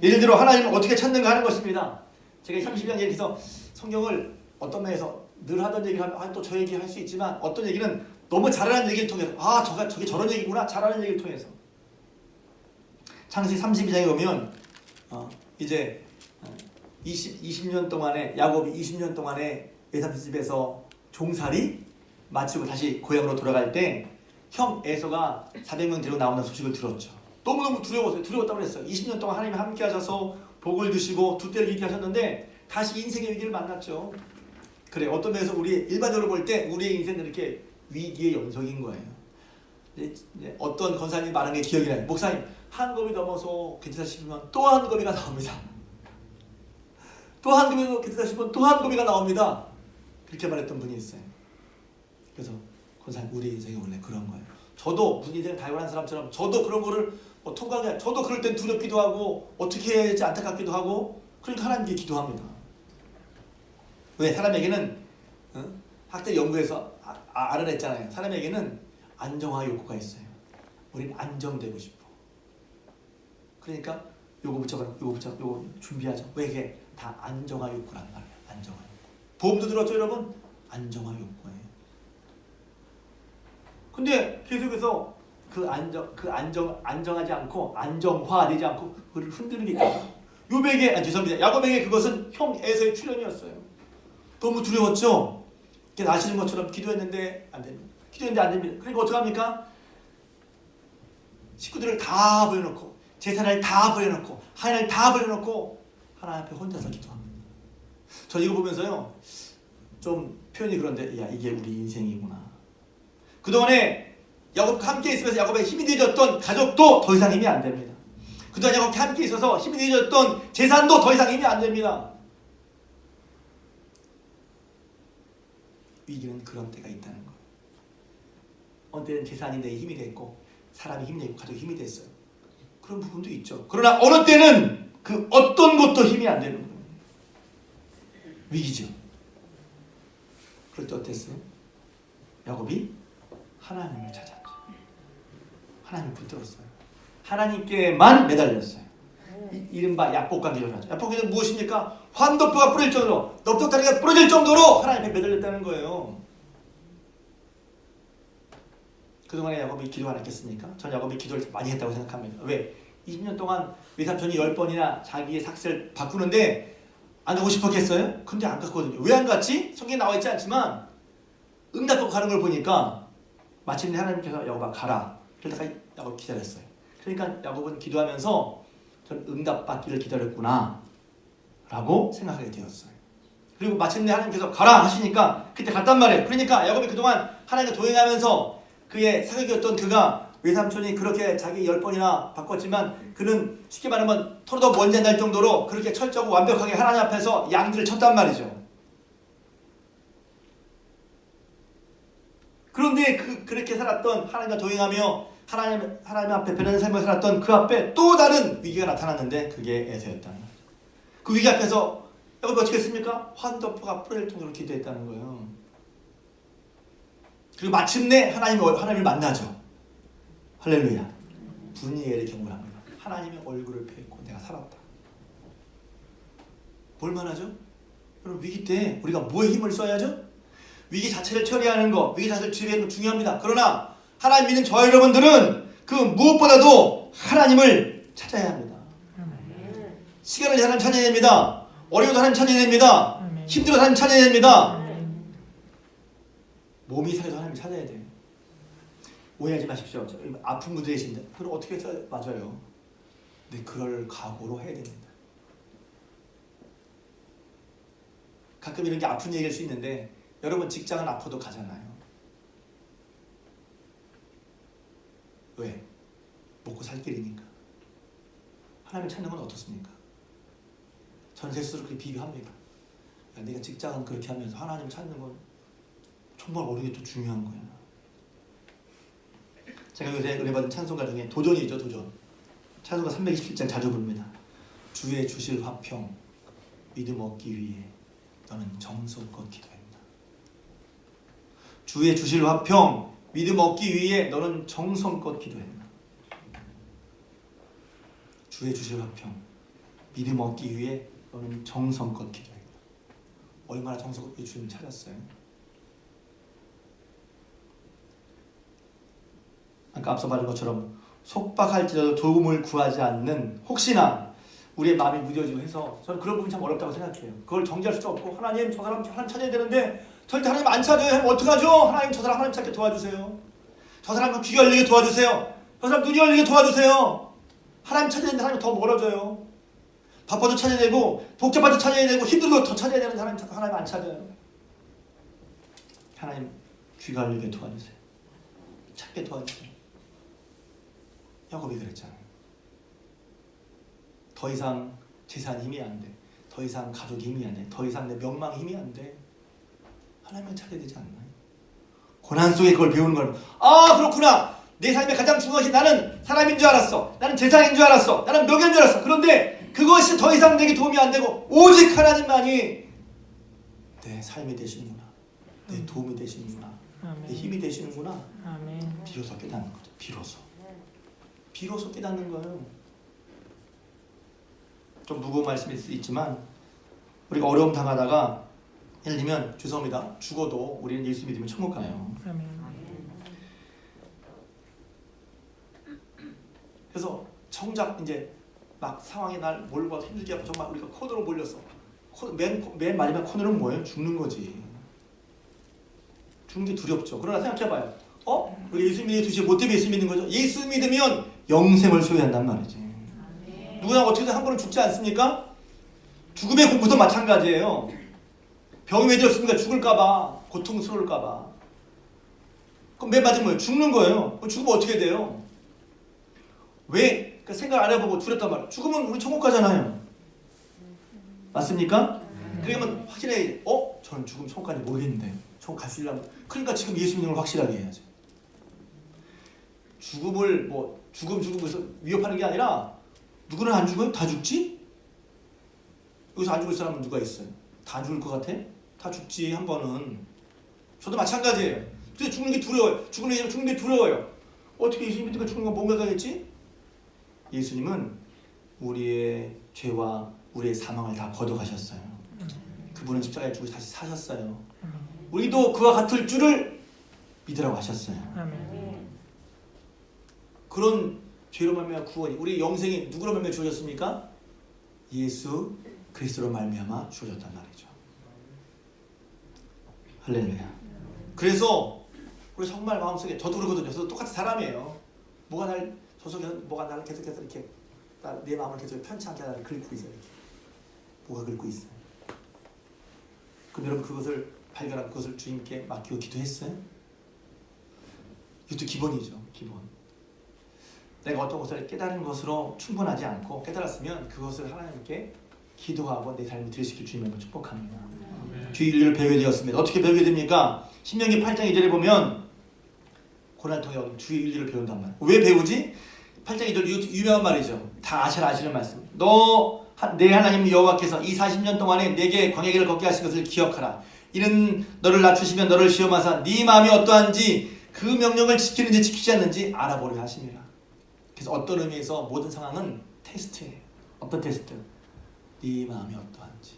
예를 들어 하나님을 어떻게 찾는가 하는 것입니다. 제가 30년 얘기해서 성경을 어떤 면에서 늘 하던 얘기를 하면 또 저 얘기 할 수 있지만 어떤 얘기는 너무 잘하는 얘기를 통해서 저게 저런 얘기구나 잘하는 얘기를 통해서 창세기 32장에 보면 이제 20년 동안에 야곱이 20년 동안에 에사프 집에서 종살이 마치고 다시 고향으로 돌아갈 때 형 에서가 400명 데리고 나오는 소식을 들었죠. 너무너무 두려웠다고 그랬어요. 20년 동안 하나님이 함께 하셔서 복을 주시고 두 때를 이기게 하셨는데 다시 인생의 위기를 만났죠. 그래 어떤 면에서 우리 일반적으로 볼 때 우리의 인생은 이렇게 위기의 연속인 거예요. 이제 어떤 권사님 말한 게 기억이 나요. 목사님 한 겁이 넘어서 괜찮다 싶으면 또 한 겁이가 나옵니다. 또 한 겁이 괜찮다 싶으면 또 한 겁이가 나옵니다. 그렇게 말했던 분이 있어요. 그래서 권사님 우리 인생이 원래 그런 거예요. 저도 무슨 인생을 달고난 사람처럼 저도 그런 거를 통과해. 저도 그럴 땐 두렵기도 하고 어떻게 해야 할지 안타깝기도 하고 그러니까 하나님께 기도합니다. 왜? 사람에게는 학대 연구에서 알아냈잖아요. 사람에게는 안정화 욕구가 있어요. 우리는 안정되고 싶어. 그러니까 요거 준비하죠. 왜 이게 다 안정화 욕구란 말이에요. 안정화 욕구. 보험도 들었죠 여러분? 안정화 욕구예요. 근데 계속해서 안정하지 않고 안정화되지 않고 그를 흔드는 게 있다. 야곱에게 그것은 형 에서의 출현이었어요. 너무 두려웠죠. 아시는 것처럼 기도했는데 안 됩니다. 그러니까 어떻게 합니까? 식구들을 다 버려놓고 재산을 다 버려놓고 하인을 다 버려놓고 하나님 앞에 혼자서 기도합니다. 저 이거 보면서요 좀 표현이 그런데 야 이게 우리 인생이구나. 그동안에 야곱과 함께 있으면서 야곱의 힘이 되어졌던 가족도 더 이상 힘이 안 됩니다. 그동안 야곱과 함께 있어서 힘이 되어졌던 재산도 더 이상 힘이 안 됩니다. 위기는 그런 때가 있다는 거예요. 어느 때는 재산이 내 힘이 됐고 사람이 힘이 되고 가족이 힘이 됐어요. 그런 부분도 있죠. 그러나 어느 때는 그 어떤 것도 힘이 안 되는 거예요. 위기죠. 그럴 때 어땠어요? 야곱이 하나님을 찾았죠. 하나님을 붙들었어요. 하나님께만 매달렸어요. 이른바 약복과 기도를 하죠. 약복기는 무엇입니까? 환도뼈가 부러질 정도로 넓적다리가 부러질 정도로 하나님께 매달렸다는 거예요. 그동안에 야곱이 기도 안 했겠습니까? 저는 야곱이 기도를 많이 했다고 생각합니다. 왜? 20년 동안 외삼촌이 10번이나 자기의 삭스를 바꾸는데 안 가고 싶었겠어요? 근데 안 갔거든요. 왜 안 갔지? 성경에 나와 있지 않지만 응답받고 가는 걸 보니까 마침내 하나님께서 야곱아 가라. 그러다가 야곱 기다렸어요. 그러니까 야곱은 기도하면서 전 응답받기를 기다렸구나 라고 생각하게 되었어요. 그리고 마침내 하나님께서 가라 하시니까 그때 갔단 말이에요. 그러니까 야곱이 그동안 하나님과 동행하면서 그의 사역이었던 그가 외삼촌이 그렇게 자기 10번이나 바꿨지만 그는 쉽게 말하면 토로도 먼지 날 정도로 그렇게 철저하고 완벽하게 하나님 앞에서 양들을 쳤단 말이죠. 그런데 그렇게 살았던 하나님과 동행하며 하나님 앞에 변하는 삶을 살았던 그 앞에 또 다른 위기가 나타났는데 그게 에서였다는 거죠. 그 위기 앞에서 야곱이 어떻게 했습니까? 환도포가 풀어질 정도로 기도했다는 거예요. 그리고 마침내 하나님을 만나죠. 할렐루야. 분이엘의 경우를 합니다. 하나님의 얼굴을 뵙고 내가 살았다. 뭘 말하죠? 여러분 위기 때 우리가 뭐에 힘을 써야죠? 위기 자체를 처리하는 거, 위기 자체를 처리하는 거 중요합니다. 그러나 하나님 믿는 저 여러분들은 그 무엇보다도 하나님을 찾아야 합니다. 시간을 하나님 찾아야 됩니다. 어려워도 하나님 찾아야 됩니다. 힘들어도 하나님 찾아야 됩니다. 몸이 상해도 하나님 찾아야 돼요. 오해하지 마십시오. 아픈 분들 계신데 그럼 어떻게 해서 맞아요. 근데 그럴 각오로 해야 됩니다. 가끔 이런 게 아픈 얘기일 수 있는데 여러분 직장은 아파도 가잖아요. 왜? 먹고 살 길이니까. 하나님을 찾는 건 어떻습니까? 저는 제 스스로 그렇게 비교합니다. 야, 내가 직장은 그렇게 하면서 하나님을 찾는 건 정말 어려운 게 또 중요한 거야. 제가 요새 은혜 받은 찬송가 중에 도전이죠. 도전. 찬송가 327장 자주 부릅니다. 주의 주실 화평 믿음 얻기 위해 너는 정성껏 기도했나. 주의 주실 화평 믿음 얻기 위해 너는 정성껏 기도했나. 주의 주실 화평 믿음 얻기 위해 너는 정성껏 기도했나. 얼마나 정성껏 주님 찾았어요. 아까 앞서 말한 것처럼 속박할지라도 도움을 구하지 않는 혹시나 우리의 마음이 무뎌지고 해서 저는 그런 부분이 참 어렵다고 생각해요. 그걸 정지할 수도 없고 하나님 저 사람 하나님 찾아야 되는데 절대 하나님 안 찾아요. 하면 어떡하죠? 하나님 저 사람 하나님 찾게 도와주세요. 저 사람 귀가 열리게 도와주세요. 저 사람 눈이 열리게 도와주세요. 하나님 찾아야 되는데 하나님 더 멀어져요. 바빠도 찾아야 되고 복잡해도 찾아야 되고 힘들어도 더 찾아야 되는데 하나님 안 찾아요. 하나님 귀가 열리게 도와주세요. 찾게 도와주세요. 야곱이 그랬잖아요. 더 이상 재산 힘이 안 돼. 더 이상 가족 힘이 안 돼. 더 이상 내 명망 힘이 안 돼. 하나님을 찾아야 되지 않나요? 고난 속에 그걸 배우는 걸. 아 그렇구나. 내 삶에 가장 중요한 것이 나는 사람인 줄 알았어. 나는 재산인 줄 알았어. 나는 명예인 줄 알았어. 그런데 그것이 더 이상 내게 도움이 안 되고 오직 하나님만이 내 삶이 되시는구나. 내 도움이 되시는구나. 아멘. 내 힘이 되시는구나. 아멘. 비로소 깨닫는 거죠. 비로소 깨닫는 거예요. 좀 무거운 말씀일 수 있지만 우리가 어려움 당하다가 예를 들면 죄송합니다. 죽어도 우리는 예수 믿으면 천국 가요. 아멘. 그래서 정작 이제 막 상황이 날 몰고 와서 힘들게 하고 정말 우리가 코너로 몰렸어. 맨 마지막 코너는 뭐예요? 죽는 거지. 죽는 게 두렵죠. 그러나 생각해봐요. 우리 예수 믿는 도대체 뭐 때문에 예수 믿는 거죠? 예수 믿으면 영생을 소유한단 말이지. 누구나 어떻게든 한 번은 죽지 않습니까? 죽음의 공부도 마찬가지예요. 병이 왜 들었습니까? 죽을까봐, 고통스러울까봐. 그럼 맨 마지막 뭐예요? 죽는 거예요. 죽으면 어떻게 돼요? 왜? 그 생각 안 해보고 두렵단 말이에요. 죽으면 우리 천국 가잖아요. 맞습니까? 그러면 확실해. 저는 죽으면 천국 가는지 모르겠는데 천국 갈 수 있려면 그러니까 지금 예수 믿는 걸 확실하게 해야죠. 죽음을 죽음에서 위협하는 게 아니라 누구는 안 죽어요? 다 죽지? 여기서 안 죽을 사람은 누가 있어요? 다 죽을 것 같아? 다 죽지 한 번은. 저도 마찬가지예요. 근데 죽는 게 두려워요. 죽는 게 두려워요. 어떻게 예수님 믿으니까 죽는 건 뭔가 가겠지? 예수님은 우리의 죄와 우리의 사망을 다 거둬가셨어요. 그분은 십자가에 죽으셔서 다시 사셨어요. 우리도 그와 같을 줄을 믿으라고 하셨어요. 그런 죄로 말미암아 구원이, 우리 영생이 누구로 말미암아 주어졌습니까? 예수 그리스도로 말미암아 주어졌단 말이죠. 할렐루야. 그래서 우리 정말 마음속에, 저도 그러거든요. 저도 똑같은 사람이에요. 뭐가 나를 계속해서 이렇게 내 마음을 계속 편치 않게 나를 긁고 있어요. 이렇게. 뭐가 긁고 있어요. 그럼 여러분 그것을 발견하고 그것을 주님께 맡기고 기도했어요? 이것도 기본이죠. 기본. 내가 어떤 것을 깨달은 것으로 충분하지 않고 깨달았으면 그것을 하나님께 기도하고 내 삶을 들으시길 주님을 축복합니다. 주의 윤리를 배우게 되었습니다. 어떻게 배우게 됩니까? 신명기 8장 2절에 보면 고난을 통해 주의 윤리를 배운단 말이에요. 왜 배우지? 8장 2절 유명한 말이죠. 다 아시는 말씀. 내 하나님 여호와께서 이 40년 동안에 내게 광야길을 걷게 하신 것을 기억하라. 이는 너를 낮추시면 너를 시험하사 네 마음이 어떠한지 그 명령을 지키는지 지키지 않는지 알아보려 하심이라. 그래서 어떤 의미에서 모든 상황은 테스트예요. 어떤 테스트? 네 마음이 어떠한지.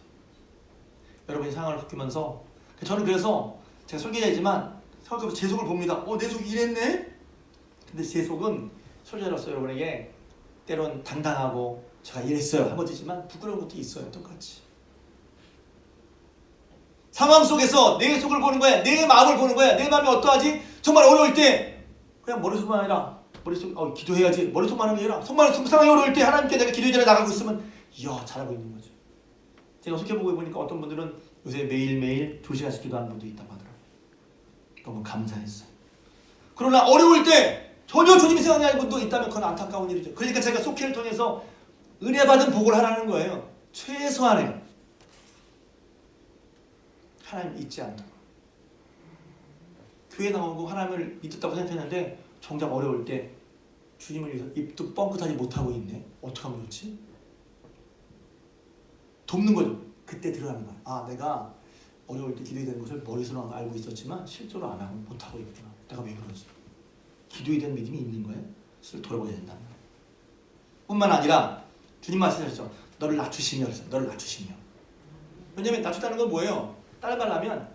여러분이 상황을 겪으면서, 저는 그래서 제가 설계자이지만 제 속을 봅니다. 내 속이 이랬네? 근데 제 속은 설계자로서 여러분에게 때론 당당하고 제가 이랬어요 한 번이지만 부끄러운 것도 있어요. 똑같이. 상황 속에서 내 속을 보는 거야. 내 마음을 보는 거야. 내 마음이 어떠하지? 정말 어려울 때 그냥 머릿속만 아니라 기도해야지. 머릿속만 하는 게 아니라 정말 상황이 어려울 때 하나님께 내가 기도의 자리에 나가고 있으면 이야 잘하고 있는 거죠. 제가 속해보고 보니까 어떤 분들은 요새 매일매일 2시간씩 기도하는 분도 있다고 하더라고요. 너무 감사했어요. 그러나 어려울 때 전혀 주님이 생각이 아닌 분도 있다면 그건 안타까운 일이죠. 그러니까 제가 속회를 통해서 은혜 받은 복을 하라는 거예요. 최소한의 하나님 잊지 않는 거. 교회 나오고 하나님을 믿었다고 생각했는데 정작 어려울 때 주님을 위해서 입도 뻥끗하지 못하고 있네. 어떻게 하면 좋지? 돕는 거죠. 그때 들어가는 거야. 내가 어려울 때 기도해야 되는 것을 머릿속으로 알고 있었지만 실제로 안 하고 못하고 있구나. 내가 왜 그러지? 기도에 대한 믿음이 있는 거예요. 그래서 돌아보야 된다는 거예요. 뿐만 아니라 주님 말씀하셨죠. 너를 낮추시며 그래서 너를 낮추시며. 왜냐하면 낮추다는 건 뭐예요? 따라가려면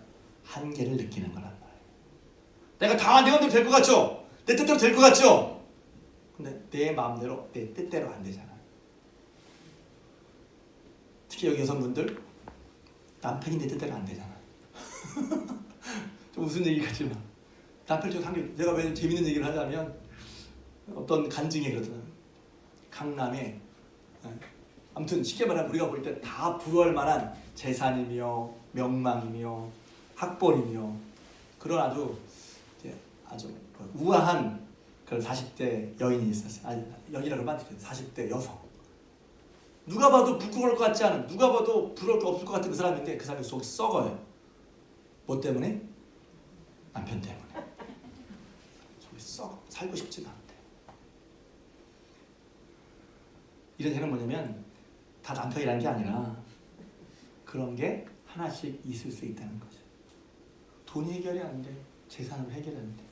한계를 느끼는 거란 말이에요. 내가 다 내 마음대로 될 것 같죠? 내 뜻대로 될 것 같죠? 근데 내 마음대로 내 뜻대로 안 되잖아. 특히 여기 여성분들 남편이 내 뜻대로 안 되잖아. 좀 웃은 얘기 같지만 남편 쪽 한개. 제가 왜 재밌는 얘기를 하자면 어떤 간증이 그러더라고요. 강남에 아무튼 쉽게 말하면 우리가 볼 때 다 부러워할 만한 재산이며 명망이며 학벌이며 그런 아주 우아한 그런 40대 여인이 있었어요. 여인이라고 하면 안 되죠. 40대 여성. 누가 봐도 부끄러울 것 같지 않은, 누가 봐도 부러울 거 없을 것 같은 그 사람인데 그 사람이 속이 썩어요. 뭐 때문에? 남편 때문에. 속이 썩어. 살고 싶지가 않대. 이런 얘기는 뭐냐면 다 남편이라는 게 아니라 그런 게 하나씩 있을 수 있다는 거죠. 돈이 해결이 안 돼. 재산으로 해결이 안 돼.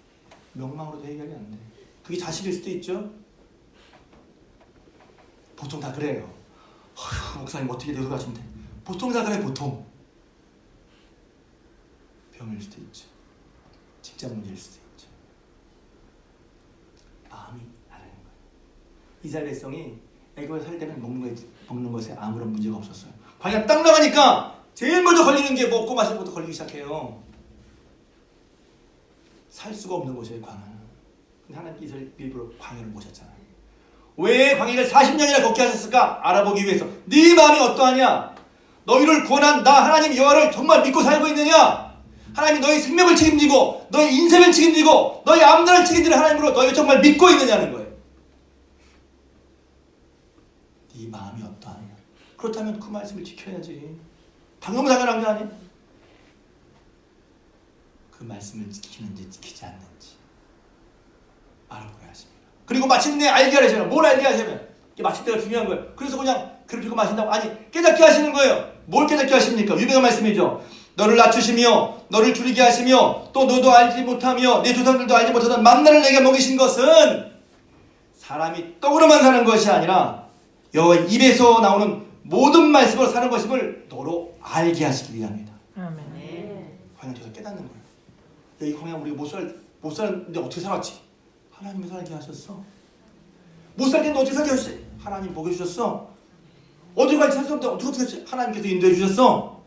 명망으로도 해결이 안 돼. 그게 자식일 수도 있죠. 보통 다 그래요. 목사님 어떻게 내도가신데? 보통 다 그래. 보통 병일 수도 있죠. 직장 문제일 수도 있죠. 마음이 다르는 거예요. 이스라엘 백성이 애굽에 살 때는 먹는 것에 아무런 문제가 없었어요. 광야 딱 나가니까 제일 먼저 걸리는 게 먹고 마시는 것도 걸리기 시작해요. 살 수가 없는 곳이에요, 광야는. 근데 하나님께서 일부러 광야를 모셨잖아요. 왜 광야를 40년이나 걷게 하셨을까? 알아보기 위해서. 네 마음이 어떠하냐? 너희를 구원한 나 하나님 여호와를 정말 믿고 살고 있느냐? 하나님이 너희 생명을 책임지고 너희 인생을 책임지고 너희 앞날을 책임지는 하나님으로 너희가 정말 믿고 있느냐는 거예요. 네 마음이 어떠하냐? 그렇다면 그 말씀을 지켜야지. 당연한 게 아니야? 그 말씀을 지키는지 지키지 않는지 알아보야 하십니다. 그리고 마침내 알게 하시면 뭘 알게 하시면 이게 마칠 때가 중요한 거예요. 그래서 그냥 괴롭히고 마신다고 아니 깨닫게 하시는 거예요. 뭘 깨닫게 하십니까? 유명한 말씀이죠. 너를 낮추시며 너를 줄이게 하시며 또 너도 알지 못하며 내 조상들도 알지 못하던 만나를 내게 먹이신 것은 사람이 떡으로만 사는 것이 아니라 여호와의 입에서 나오는 모든 말씀으로 사는 것임을 너로 알게 하시기 위함이다. 아멘. 광야에서 깨닫는 거예요. 이 광야 우리가 못 살았는데 어떻게 살았지? 하나님이 살게 하셨어. 못 살 텐데 어떻게 살게 하셨지? 하나님 복해 주셨어. 어디 갈지 살 수 없는데 어떻게 하지? 하나님께서 인도해 주셨어.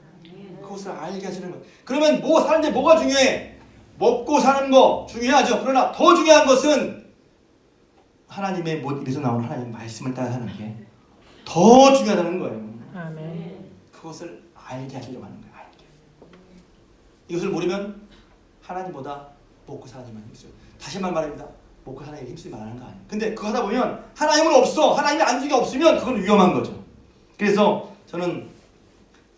그것을 알게 하시는 거예요. 그러면 사는데 뭐가 중요해? 먹고 사는 거 중요하죠. 그러나 더 중요한 것은 하나님의 입에서 나오는 하나님의 말씀을 따라 사는 게 더 중요하다는 거예요. 아멘. 그것을 알게 하시려고 하는 거예요. 알게. 이것을 모르면 하나님보다 먹고 사는 일만 힘써요. 다시 말합니다. 먹고 사는 일 힘쓰지 말라는 거 아니에요. 근데 그거 하다 보면 하나님은 없어. 하나님의 안주가 없으면 그건 위험한 거죠. 그래서 저는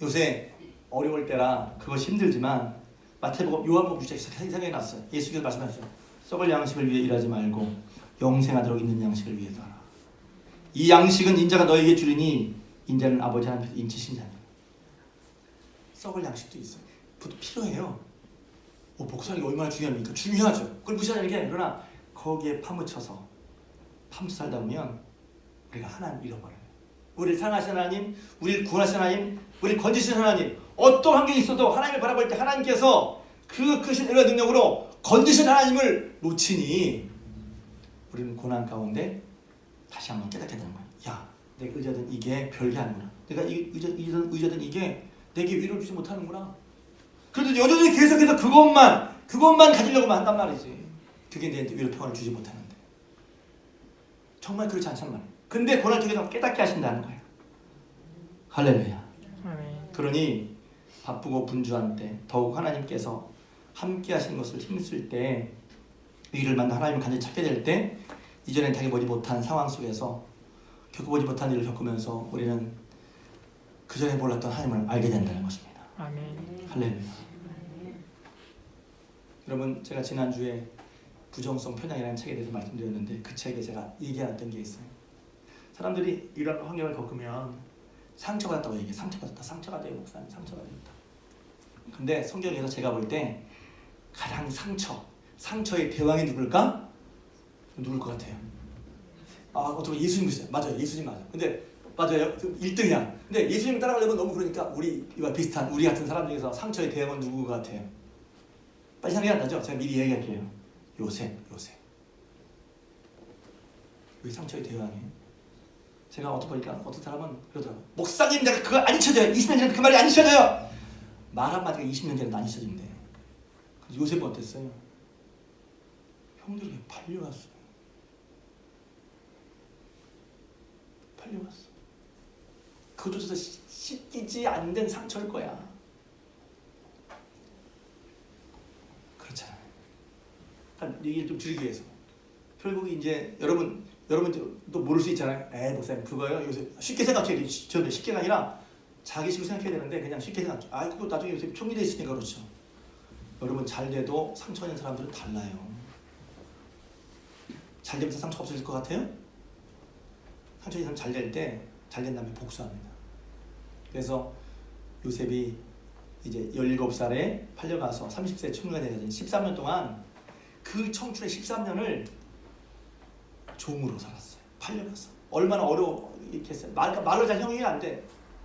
요새 어려울 때라 그것이 힘들지만 마태복음 요한복음 6장 생각이 났어요. 예수께서 말씀하셨어요. 썩을 양식을 위해 일하지 말고 영생하도록 있는 양식을 위해서 하라. 이 양식은 인자가 너에게 주리니 인자는 아버지 하나님께서 인치신 자니. 썩을 양식도 있어요. 그것도 필요해요. 복사하는 게 얼마나 중요합니까? 중요하죠. 그걸 무시하는 게 아니라 그러나 거기에 파묻혀서 살다 보면 우리가 하나님 잃어버려요. 우리를 사랑하신 하나님, 우리를 구원하신 하나님, 우리를 건지신 하나님, 어떤 환경이 있어도 하나님을 바라볼 때 하나님께서 그 크신 은혜와 능력으로 건지신 하나님을 놓치니 우리는 고난 가운데 다시 한번 깨닫게 되는 거예요. 야, 내가 의지하던 이게 별게 아니구나. 내가 의지하던 이게 내게 위로를 주지 못하는구나. 그래도 여전히 계속해서 그것만 가지려고만 한단 말이지. 그게 내 위로 평안을 주지 못하는데. 정말 그렇지 않단 말이에요. 근데 고난을 통해서 깨닫게 하신다는 거예요. 할렐루야. 아멘. 그러니 바쁘고 분주한 때 더욱 하나님께서 함께 하시는 것을 힘쓸 때 위기를 만나 하나님을 간절히 찾게 될 때 이전에 당해보지 못한 상황 속에서 겪어보지 못한 일을 겪으면서 우리는 그전에 몰랐던 하나님을 알게 된다는 것입니다. 아멘. 할렐루야. 여러분, 제가 지난주에 부정성 편향이라는 책에 대해서 말씀드렸는데 그 책에 제가 얘기했던 게 있어요. 사람들이 이런 환경을 겪으면 상처받았다고 얘기해요. 상처받아요. 목사님 상처받았다. 근데 성경에서 제가 볼 때 가장 상처의 대왕이 누굴까? 누굴 것 같아요? 어떻게 예수님 글쎄요. 맞아요. 예수님 맞아요. 근데 맞아요. 1등이야. 근데 예수님 따라가려면 너무 그러니까 우리와 비슷한 우리 같은 사람 중에서 상처의 대왕은 누구 같아요? 빨리 생각이 안 나죠? 제가 미리 얘기할게요. 요셉. 왜 상처의 대왕이에요? 제가 어떻게 보니까 어떤 사람은 그러더라고요. 목사님 내가 그거 안 잊혀져요. 20년 전에 그 말이 안 잊혀져요. 말 한마디가 20년 전에 안 잊혀진대. 요셉은 어땠어요? 형들에게 팔려갔어요. 그것조차 씻기지 않는 상처일 거야. 그렇잖아요. 얘기를 좀 줄이기 위해서. 결국 이제 여러분도 모를 수 있잖아요. 목사님 그거요. 요새 쉽게 생각해야 돼. 저는 쉽게가 아니라 자기식으로 생각해야 되는데 그냥 쉽게 생각해. 그거 나중에 요새 총리돼 있으니까 그렇죠. 여러분 잘 돼도 상처 있는 사람들은 달라요. 잘 되면서 상처 없어질 것 같아요? 상처 있는 사람 잘 될 때 잘 된 다음에 복수합니다. 그래서 요셉이 이제 17살에 팔려가서 30세 총리가 되는 13년 동안 그 청춘의 13년을 종으로 살았어요. 팔려가서. 얼마나 어려웠겠어요. 말로 잘 형용이 안 돼.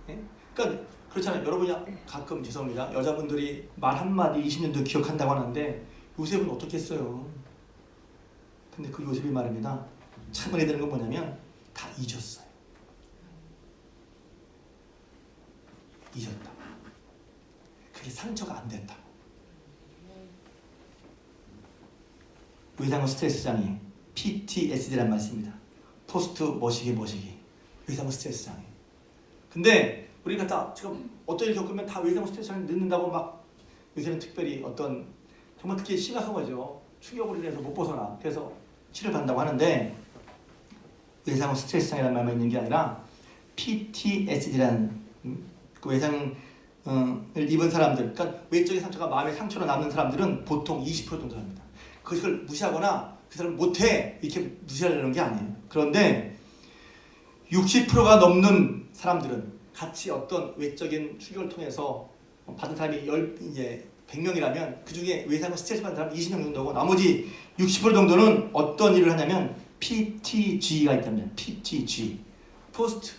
예? 그러니까 그렇잖아요. 여러분이 가끔 죄송합니다. 여자분들이 말 한마디 20년도 기억한다고 하는데 요셉은 어떻게 했어요? 근데 그 요셉이 말입니다. 참 은혜 되는 건 뭐냐면 다 잊었어요. 잊었다. 그게 상처가 안 됐다. 외상후 스트레스 장애 PTSD라는 말씀입니다. 포스트 머시기 외상후 스트레스 장애. 근데 우리가 다 지금 어떤 일 겪으면 다 외상후 스트레스 장애 늦는다고 막 요새는 특별히 어떤 정말 그게 심각한 거죠. 충격으로 인해서 못 벗어나. 그래서 치료받는다고 하는데 외상후 스트레스 장애라는 말만 있는 게 아니라 PTSD라는 그 외상을 입은 사람들, 그러니까 외적인 상처가 마음의 상처로 남는 사람들은 보통 20% 정도 합니다. 그걸 무시하거나 그 사람 못해 이렇게 무시하려는 게 아니에요. 그런데 60%가 넘는 사람들은 같이 어떤 외적인 충격을 통해서 받은 사람이 100명이라면 그 중에 외상후 스트레스 받는 사람 20명 정도고 나머지 60% 정도는 어떤 일을 하냐면 PTG가 있다면 PTG, Post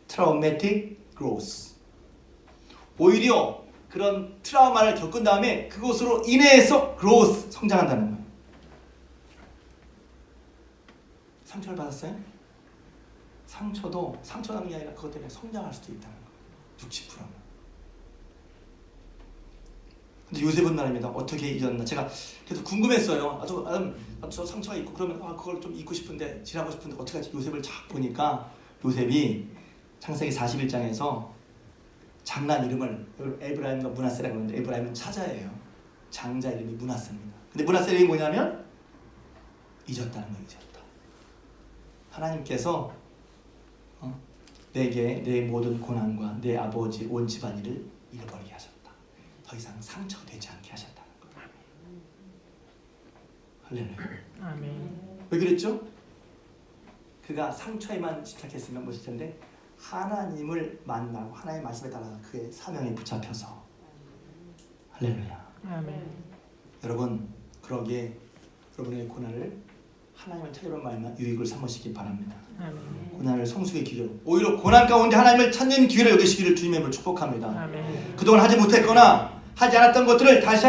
Traumatic Growth. 오히려 그런 트라우마를 겪은 다음에 그것으로 인해서 성장한다는 거예요. 상처를 받았어요? 상처도 상처나는 게 아니라 그것 때문에 성장할 수도 있다는 거예요. 60%는. 근데 요셉은 말입니다. 어떻게 잊었나? 제가 계속 궁금했어요. 저 상처가 있고 그러면 그걸 좀 잊고 싶은데 지나고 싶은데 어떻게 하지? 요셉을 쫙 보니까 요셉이 창세기 41장에서 장남 이름을 에브라임과 므낫세라고 하는데 에브라임은 차자예요. 장자 이름이 므낫세입니다. 근데 므낫세 이름이 뭐냐면 잊었다는 거예요. 잊었다. 하나님께서 내게 내 모든 고난과 내 아버지 온 집안일을 잃어버리게 하셨다. 더 이상 상처가 되지 않게 하셨다는 거예요. 할렐루야. 아멘. 왜 그랬죠? 그가 상처에만 집착했으면 못했을 텐데 하나님을 만나고 하나님의 말씀에 따라서 그의 사명에 붙잡혀서 할렐루야. 아멘. 여러분 그러기에 여러분의 고난을 하나님을 찾으러 말면 유익을 삼으시기 바랍니다. 아멘. 고난을 성숙의 기회로 오히려 고난 가운데 하나님을 찾는 기회를 여기시기를 주님의 이름으로 축복합니다. 아멘. 그동안 하지 못했거나 하지 않았던 것들을 다시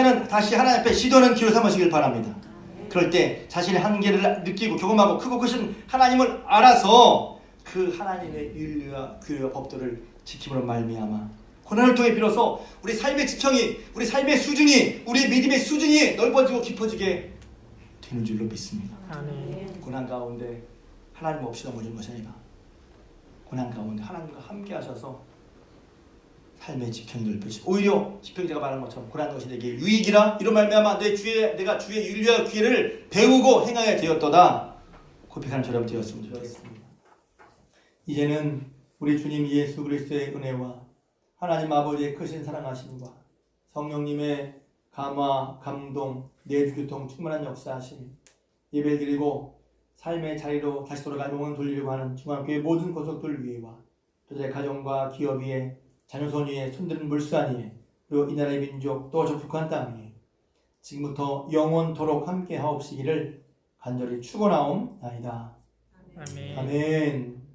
하나님 앞에 시도하는 기회로 삼으시길 바랍니다. 그럴 때 자신의 한계를 느끼고 경험하고 크고 크신 하나님을 알아서 그 하나님의 윤리와 규례와 법도를 지킴으로 말미암아 고난을 통해 비로소 우리 삶의 지평이, 우리 삶의 수준이, 우리 믿음의 수준이 넓어지고 깊어지게 되는 줄로 믿습니다. 아멘. 고난 가운데 하나님 없이 넘어지는 것이 아니라 고난 가운데 하나님과 함께 하셔서 삶의 지평이 넓혀지고 오히려 지평자가 말한 것처럼 고난 것이 내게 유익이라 이런 말미암아 내가 주의 윤리와 기회를 배우고 행하게 되었도다 고백하는 저녁 되었으면 좋겠습니다. 이제는 우리 주님 예수 그리스도의 은혜와 하나님 아버지의 크신 사랑하심과 성령님의 감화, 감동, 내주교통 충만한 역사하심 예배를 드리고 삶의 자리로 다시 돌아가 영혼 돌리려고 하는 중앙교회 모든 고속들 위에와 그들의 가정과 기업 위에 자녀손 위에 손드는 물산 위에 그리고 이 나라의 민족 또 저 북한 땅 위에 지금부터 영원토록 함께 하옵시기를 간절히 축원하옵나이다. 아멘. 아멘.